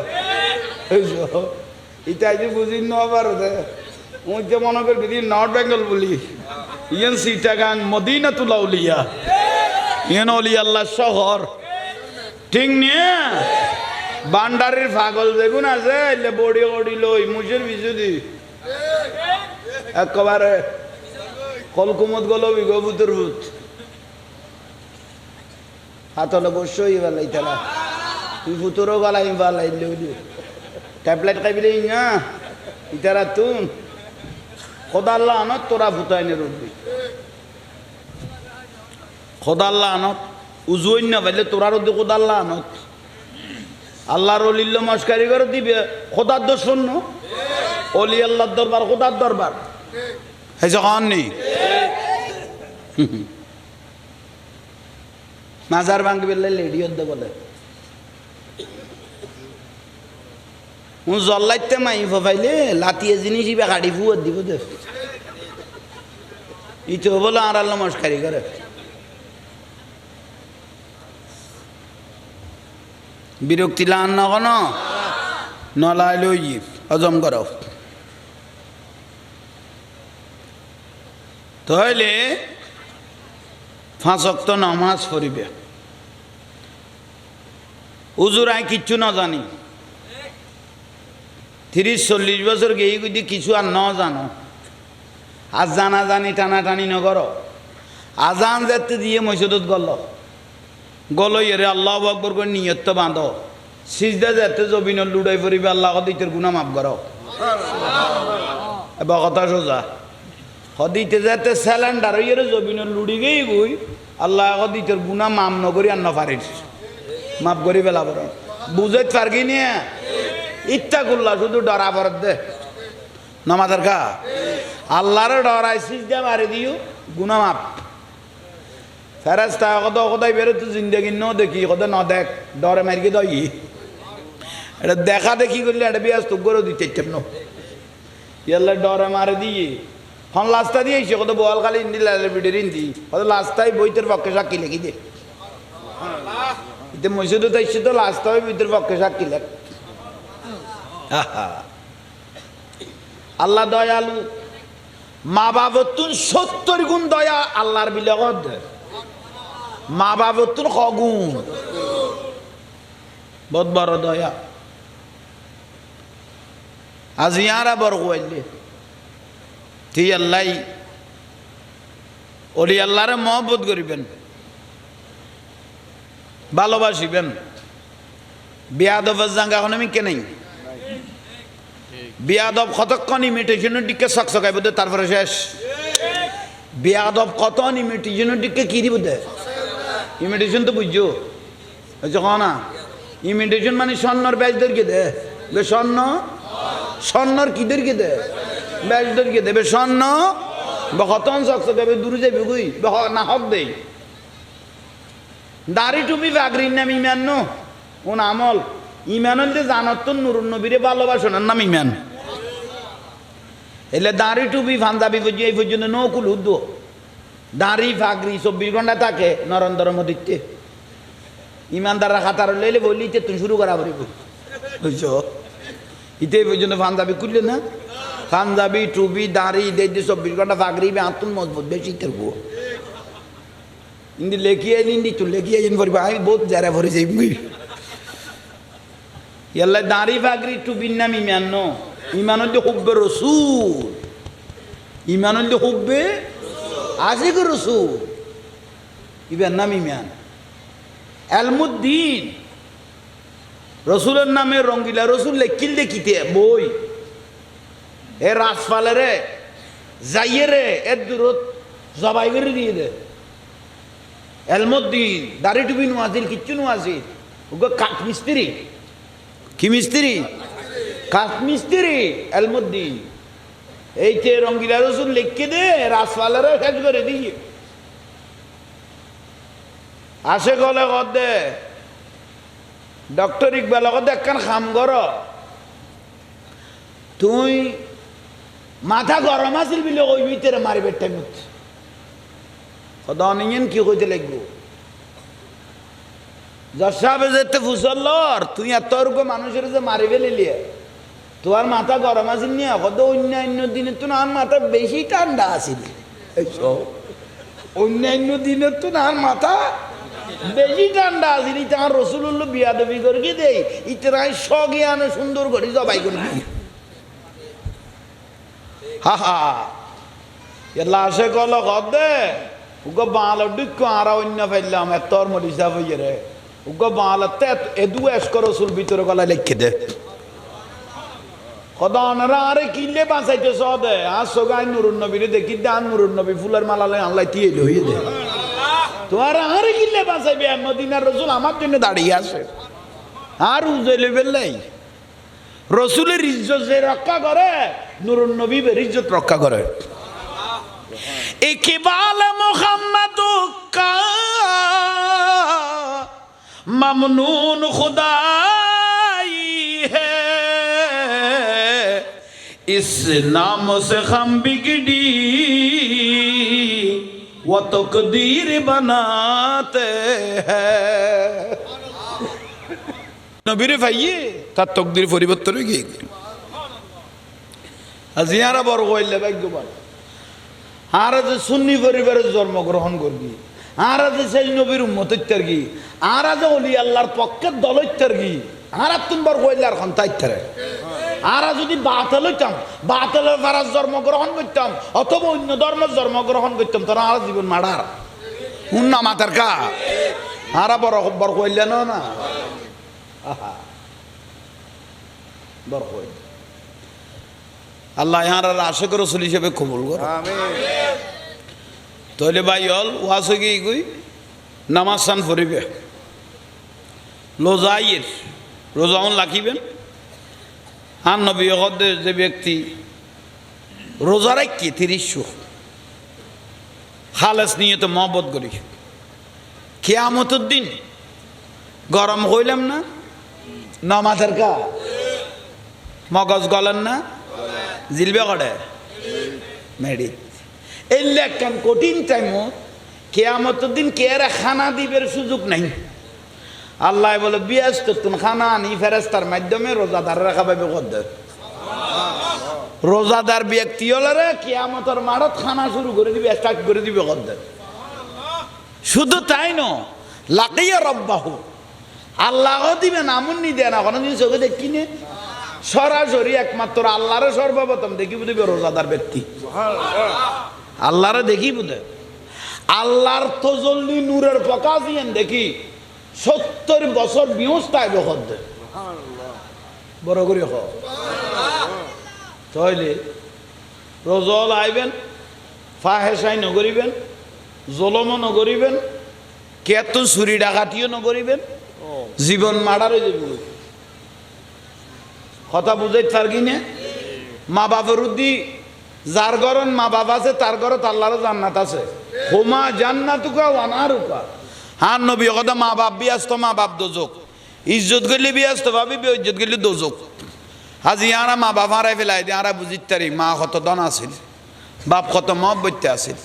ইটা যে বুঝি নবার দে মুই যে মনে করি নর্থ বেঙ্গল বলি ইয়ান সিটাগাং মদিনাতুল আউলিয়া ইয়ান অলি আল্লাহ শহর ঠিক নিয়ে বান্ডারের পাগল দেখুন আছে এলে বডি গড়িল মুসের ফিসে দি একেবারে কলকুমত গল বিগবুতর ভূত হাতলে বসই বেলাই তারা তুই ভূতরও গলাই বালাই ট্যাবলেট খাইবিলে না ইতারা তুম খোদাল্লাহ আনত তোরা ভূতাইনে রুবি খোদাল্লাহ আনত উজুই না পাইলে তোরারও দেখো আল্লাহ আনত আল্লাহর অলিল্য মস্কারি করে দিবে খোদার দোষ শূন্য অলি আল্লাহর দরবার খোদার দরবার এই যখন নেই মাজার ভাঙ্গি বেললে লেডিও দে বলে জল্লাইতে মাই ফাইলে লাতিয়ে জিনিস ইবে কাটি ফুয়ার দিব দে ইতো বলে আর আল্লাহ মস্কারি করে বিরক্তি লান না কোন নলাইল হজম করো তাহলে 5 ওয়াক্ত নামাজ পড়িবে হুজুর আই কিচ্ছু না জানি 30-40 বছর গিয়ে যদি কিছু আর ন জানো আজ জানা জানি টানাটানি নগর আজান যেতে দিয়ে মসজিদত গল এরে আল্লাহ আকবর করে নিয়ত তো বাঁধো সিজদা যেতে জবিন লুড়াই পড়িবে আল্লাহ দিতের গুণা মাফ করো এবার কথা সোজা হদিতে যেতে স্যালেন্ডার এর জবিন লুড়ি গেই বই আল্লাহ দিতের গুণা মাম নগরি আর নপারিস মাফ করি বেলা বড় বুঝাইতে পারগি নিয়ে ইচ্ছা করলা শুধু ডরা পর দে নামাজের কা আল্লাহর ডরাই সিজদা মারি দিও গুণা মাপ ফেরাস্তা কত কোথায় বেরোতো জিন্দগি ন দেখি কত ন দেখ ডরে মারিকে দই এটা দেখা দেখি করলে এটা বিয়াস তো গরো দিতে ন ইয়াল্লা ডরে মারে দিয়ে হন লাস্তা দিয়ে এসে কত বল খালি হিন্দি লালে বিডের হিন্দি কত লাস্তায় বইতের পক্ষে সাক্ষী লেখি দে ইতে মসজিদে তো এসে তো লাস্তায় বইতের পক্ষে সাক্ষী লেখ আল্লাহ দয়ালু মা বাবতুন 70 গুণ দয়া আল্লাহর বিলগত মা বাবতুন কগুণ বহুত বড় দয়া আজ ইয়ারা বড় হইলে তুই আল্লাহ ওলি আল্লাহরে মহব্বত করিবেন ভালোবাসিবেন বিয়াদবের জাঙ্গা এখন আমি কেনেই বিয়াদব কতক্ষণ ইমিটেশনের দিকে চকচকাই বোধ তারপরে শেষ বিয়াদব কত ইমিটেশনের দিকে কি দিব দে ইমিটেশন তো বুঝছো যখন না ইমিটেশন মানে স্বর্ণর ব্যাজদেরকে দে বে স্বর্ণর কিদেরকে দে ব্যাজদেরকে দেবে স্বর্ণ বা কতন চকচকাবে দূরে যাবি গুই না হক দেই দাড়ি টুপি বাগরির নাম ইমান নো কোন আমল ইমান হলে জানত তো নুরুন নবীরে ভালোবাসনের নাম ইমান এলে দাড়ি টুপি ফান্দাবি এই পর্যন্ত নকুল উদ্দ দাড়ি ফাগরি 24 ঘন্টা থাকে নরেন্দ্র মোদিতে ইমানদাররা খাতার লেলে বলিতে তুমি শুরু করা পারিব বুঝছো ইতে এই পর্যন্ত ফান্দাবি করলে না ফান্দাবি টুপি দাড়ি দিয়ে 24 ঘন্টা ফাগরি আতুন মজবুত বেশি করবো ইন্দি লেখিয়ে ইন্দি তো লেখিয়ে ইন পড়বা আমি বহুত যারা ভরে যাই ইয়াল্লা দাড়ি ফাগরি টুপির নাম ইমান নো ইমান হলে হুব্বে রসুল ইমান হলে হুব্বে আশিক রসুল ইবার নাম ইমান এলমুদ্দিন রসুলের নামে রঙ্গিলা রসুল লেখিল দেখিতে বই এ রাজপালে রে যাইয়ে রে এর দূরত জবাই করে দিয়ে দে এলমুদ্দিন দাড়ি টুপি নোয়াজিল কিচ্ছু নোয়াজিল ওকে কাঠ মিস্ত্রি কি মিস্ত্রি কাঠ মিস্ত্রি এলমুদ্দিন এই যে রঙ্গিলা রসুল লিখে দে রাজপালেরা শেষ করে দিয়ে আসে গলে দে ডক্টর ইকবাল একখান খাম কর তুই মাথা গরম আছিল বলে ওই ভিতরে মারিবে টাইমত অনিয়ন কি কইতে লাগবো যশাবে যেতে ফুসল্লর তুই এত মানুষের যে মারিবে লিলিয়ে তোমার মাথা গরম আছিল নিয়ে কত অন্যান্য দিনের তো আর মাথা বেশি ঠান্ডা আছিল অন্যান্য দিনের তো আর মাথা বেশি ঠান্ডা আছিল তার রসুল্লাহ বিয়াদবি করে দেই ইতরাই স্বজ্ঞান সুন্দর করে জবাই করবি হা হা এলা আসে কল দে উগ বাল ডিক্ষ আর অন্য ফেললাম এতর মরিসা হইয়ে রে উগ বাল এদু এসকর রসুল ভিতরে গলায় লিখে দে কদনরা আরে কিনলে বাঁচাইতে সদে আর সোগাই নুরুন নবীরে দেখি দে আর নুরুন নবী ফুলের মালালে আল্লাহ দিয়ে হইয়ে দে তোমার আহারে কিনলে বাঁচাইবে মদিনার রসুল আমার জন্য দাঁড়িয়ে আছে আর উজলে বেললাই রসুলের ইজ্জত যে রক্ষা করে নুরুন নবীর ইজ্জত রক্ষা করে ইকবাল মুহাম্মদ কা মমনুন খুদাই হে इस नाम से हम बिगड़ी वो तकदीर बनाते हैं নবীরে ভাইয়ে তার তকদির পরিবর্তন হয়ে গিয়ে আজিয়ারা বড় হইলে ভাগ্যবান আর যে সুন্নি পরিবারের জন্মগ্রহণ করবি আর যে সেই নবীর উম্মতের কি আর যে ওলি আল্লাহর পক্ষের দলের কি আর তুমি বড় হইলে আর খন্তাইতারে আর যদি বাতিল হইতাম বাতিলের ফারাজ জন্মগ্রহণ করতাম অথবা অন্য ধর্মের জন্মগ্রহণ করতাম তোরা আর জীবন মারার উন্না মাতার কা আর বড় বড় হইলে না বড় হইল আল্লাহ ইহার আশিক রাসূল হিসেবে কবুল করো তাহলে ভাই হল ওয়াসে গিয়ে গই নামাজ সান পড়িবে লোজাইয়ের রোজাউন লাখিবেন আর নবী যে ব্যক্তি রোজা রাখি ৩০ খালেস নিয়ে তো মহব্বত করি কিয়ামতের দিন গরম হইলাম না নমাজের কা মগজ গলেন না জিলবে করে মেডি এলে একখান কঠিন টাইমও কিয়ামতের দিন কে খানা দিবের সুযোগ নাই আল্লাহ বলে বিয়াস্ত তুমি খানা আনি ফেরেস্তার মাধ্যমে রোজাদার রাখা পাবে কদ্দের রোজাদার ব্যক্তি হলে কিয়ামতের মারত খানা শুরু করে দিবে স্টার্ট করে দিবে কদ্দের শুধু তাই ন লাকিয়া রব্বাহু আল্লাহ দিবে নামুন নি দেয় না কোনো জিনিস চোখে দেখি নে সরাসরি একমাত্র আল্লাহরে সর্বপ্রথম দেখি বুঝবে রোজাদার ব্যক্তি আল্লাহরে দেখি বুঝে আল্লাহর তজল্লি নূরের প্রকাশ দিয়েন দেখি 70 বছর বিহস্তায় বহদ্দে বড় করে তাহলে রোজল আইবেন ফাহেসাই নগরিবেন জলমও নগরিবেন কেত চুরি ডাকাতিও নগরিবেন জীবন মারার হয়ে যাবে কথা বুঝাই তার কিনে মা বাপের উদ্দি যার ঘরন মা বাপ আছে তার ঘরত আল্লাহর জান্নাত আছে হোমা জান্নাতুকা ওয়ানারুকা হান নবী কথা মা বাপ বিয়াস্ত মা বাপ দোজক ইজ্জত গেলে বিয়াস্ত ভাবি ইজ্জত গেলে দোজক আজ ইয়ারা মা বাপ হারাই ফেলাই দিয়ে আরা বুঝিত তারি মা কত দন আছিল বাপ কত মহব্বতে আছিল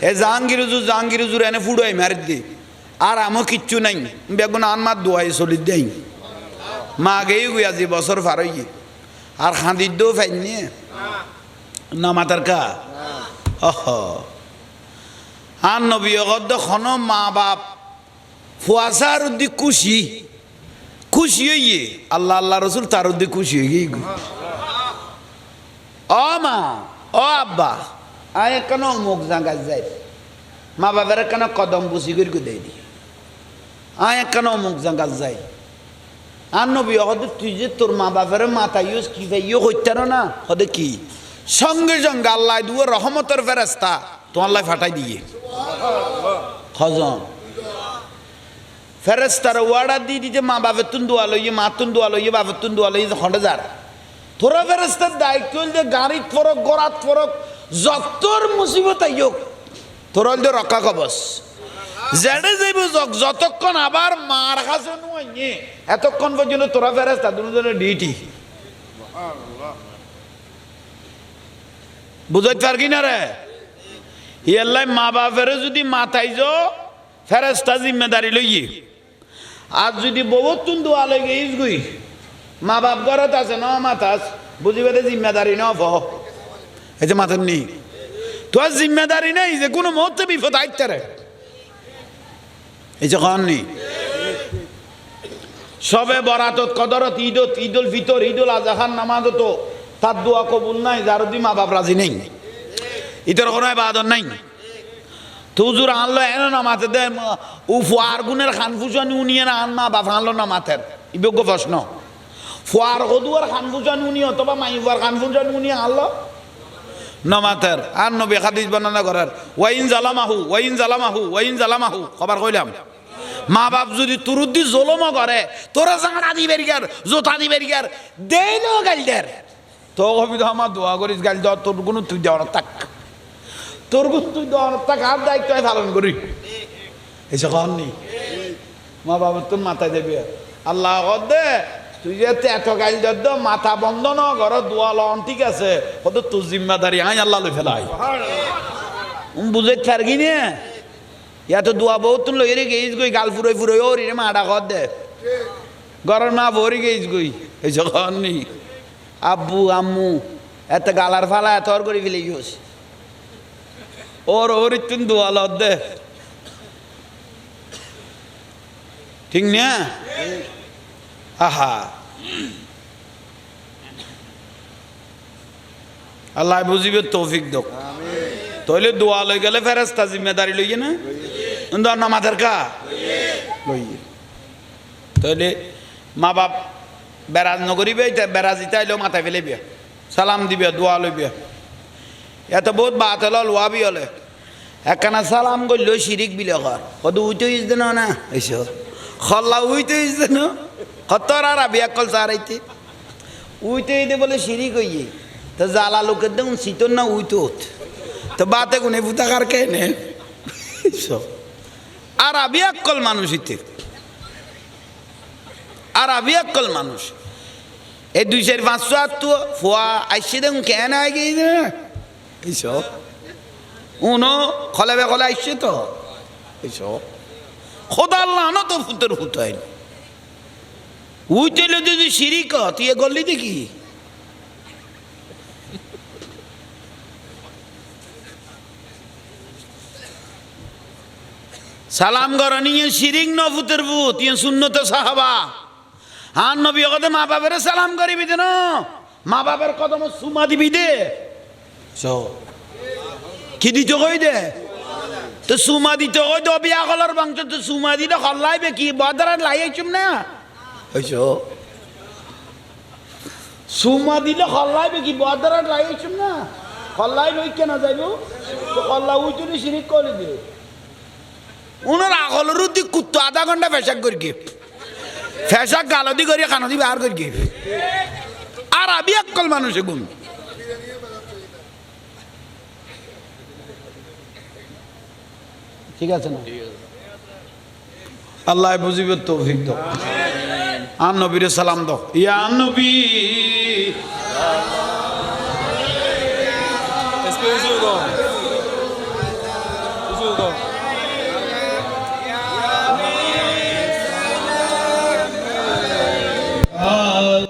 এ জাহাঙ্গীর হুজুর এনে ফুড়াই মারি দি আর আমও কিচ্ছু নাই বেগুন আনমার দোয়াই চলি দেই মা গেই গুই আজি বছর পার হইয়ে আর খাঁদির দো ফাইন নিয়ে না মাতার কা আর নবী খন মা বাপ ফুয়াশার উদ্দি খুশি হইয়ে আল্লাহ আল্লাহ রসুল তার উদ্দি খুশি হয়ে গিয়ে ও মা ও আব্বা আয় কেন মুখ জাঙ্গা যাই মা বাবার কেন কদম বুঝি করে দেই দি আয় কেন মুখ জাঙ্গা যাই আর নবী তুই যে তোর মা বাবার মাথা ইউজ কি ভাইও হইতে না হদে কি সঙ্গে সঙ্গে আল্লাহ দুয়ার রহমতের ফেরেস্তা তো আল্লাহ ফাটাই দিয়ে খজন ফেরেস্তার ওয়ার্ডার দিয়ে দিতে মা বাপের তুন দোয়া লইয়ে মা তুন দোয়া লইয়ে বাপের তুন দোয়া লইয়ে খন্ডে যার তোরা ফেরেস্তার দায়িত্ব যে গাড়িত ফরক গড়াত ফরক যতর মুসিবত আইয়োক তোরা রক্ষা কবচ জেডে যাইব যতক্ষণ আবার মার কাছে নুয়ে এতক্ষণ পর্যন্ত তোরা ফেরেস্তা দুজনের ডিউটি বুঝাইতে পার কি না রে ইয়াল্লাই মা বাপের যদি মাথায় যো ফেরেস্তা জিম্মেদারি লইয়ে আর যদি বহুত তুন দোয়া লইগে ইসগুই মা বাপ ঘরত আছে ন মাথাস বুঝিবে জিম্মেদারি ন ভ এই যে মাথার নেই তোর জিম্মেদারি নেই যে কোনো মুহূর্তে বিপদ আইতে রে এই যে কন নেই সবে বরাতত কদরত ঈদুল ফিতর ঈদুল আজহার নামাজ তো তার দোয়া কবুল নাই যার দি মা বাপ রাজি নেই ইতর কোনো ইবাদত নাই তুজুর আনলো এনে না মাথে দে ফুয়ার গুণের খান ফুসানি উনিয়ে না আন মা বাপ আনলো না মাথের ইযোগ্য প্রশ্ন ফুয়ার হদুয়ার খান ফুসানি উনি অথবা মাইবার খান ফুসানি উনি আনলো নমাতের আর নবী হাদিস বর্ণনা করার ওয়াইন জালামাহু খবর কইলাম মা বাপ যদি তুরুদ্দি জলম করে তোরা জাঙা দিবের গার জোতা দিবের গার দেইলো গাইলদের তো কবিতা আমার দোয়া করিস গাইল দেওয়ার তোর কোনো তুই দেওয়ার থাক তোর গুণ তুই দেওয়ার থাক আর দায়িত্ব পালন করি এসে কননি মা বাবার তোর মাথায় দেবে আল্লাহ দে তুই যে এত গাইল দেদ মাথা বন্ধ ন ঘর দোয়া লন ঠিক আছে কত তোর জিম্মাদারি আই আল্লাহ লই ফেলাই বুঝে থাকি নে ইয়াত দোয়া বহুত লই রে গেইস গই গাল ফুরই ফুরই ও রে মাডা কর দে ঘরের মা ভরি গেইস গই এসে কননি আব্বু আম্মু এত গালার ফালা এত আর করে ফেলে গিয়েছ ওর তুই দোয়া লত দে ঠিক না আহা আল্লাহ বুঝিবে তৌফিক দক তাহলে দোয়া লই গেলে ফেরেশতা জিম্মেদারি লইয়ে না নামাজের কা লইয়ে তাহলে মা বাপ বেড়াজ নকরিবে বেড়াজ ইতাইলেও মাথায় ফেলেবে সালাম দিবে দোয়া লইবে এত বহুত বাত হল লোয়াবি হলে একখানা সালাম করলেও শিরিক বিলে কর কত উইতে ইস দেন না এসো খল্লা উইতে ইস দেন কতর আর আবি একল সারাইতে উইতে দে বলে শিরিক হইয়ে তো জ্বালা লোকের দেখুন শীতর না উইতো তো বাতে গুনে ফুটাকার কে নে আর আবি একল মানুষ ইতে আর আবি একল মানুষ এই 200-500 তো ফোয়া আইসে দেখুন কেন আই গেই না এইসব উনো খলে বেখলে আইসে তো এইসব খোদা আল্লাহ না তো ফুতের ফুটাই উইতেলে যদি শিরিক তুই এ গল্লি দেখি সালাম করা নিয়ে শিরিক ন ফুতের ফুত ইয়ে সুন্নত সাহাবা আর নবী কথা মা বাবার সালাম করিবি দেন মা বাবার কদম সুমা দিবি দে কি দিত কই দে তো সুমা দিত কই তো বিয়া কলার বংশ তো সুমা দিলে হল্লাইবে কি বদরাত লাইছুম না হইছ সুমা দিলে হল্লাইবে কি বদরাত লাইছুম না হল্লাই লই কেন যাইব তো হল্লা উইতুনি শিরিক করে দে উনার আগলের দি কুত্তো আধা ঘন্টা পেশাক করি গিয়ে ফেসাক গালদি করিয়া খানদি বার করি গিয়ে আর আবি একল মানুষ গুণ ঠিক আছে না আল্লাহ বুঝিবে তৌফিক দাও আর নবীর সালাম দাও ইয়া নবী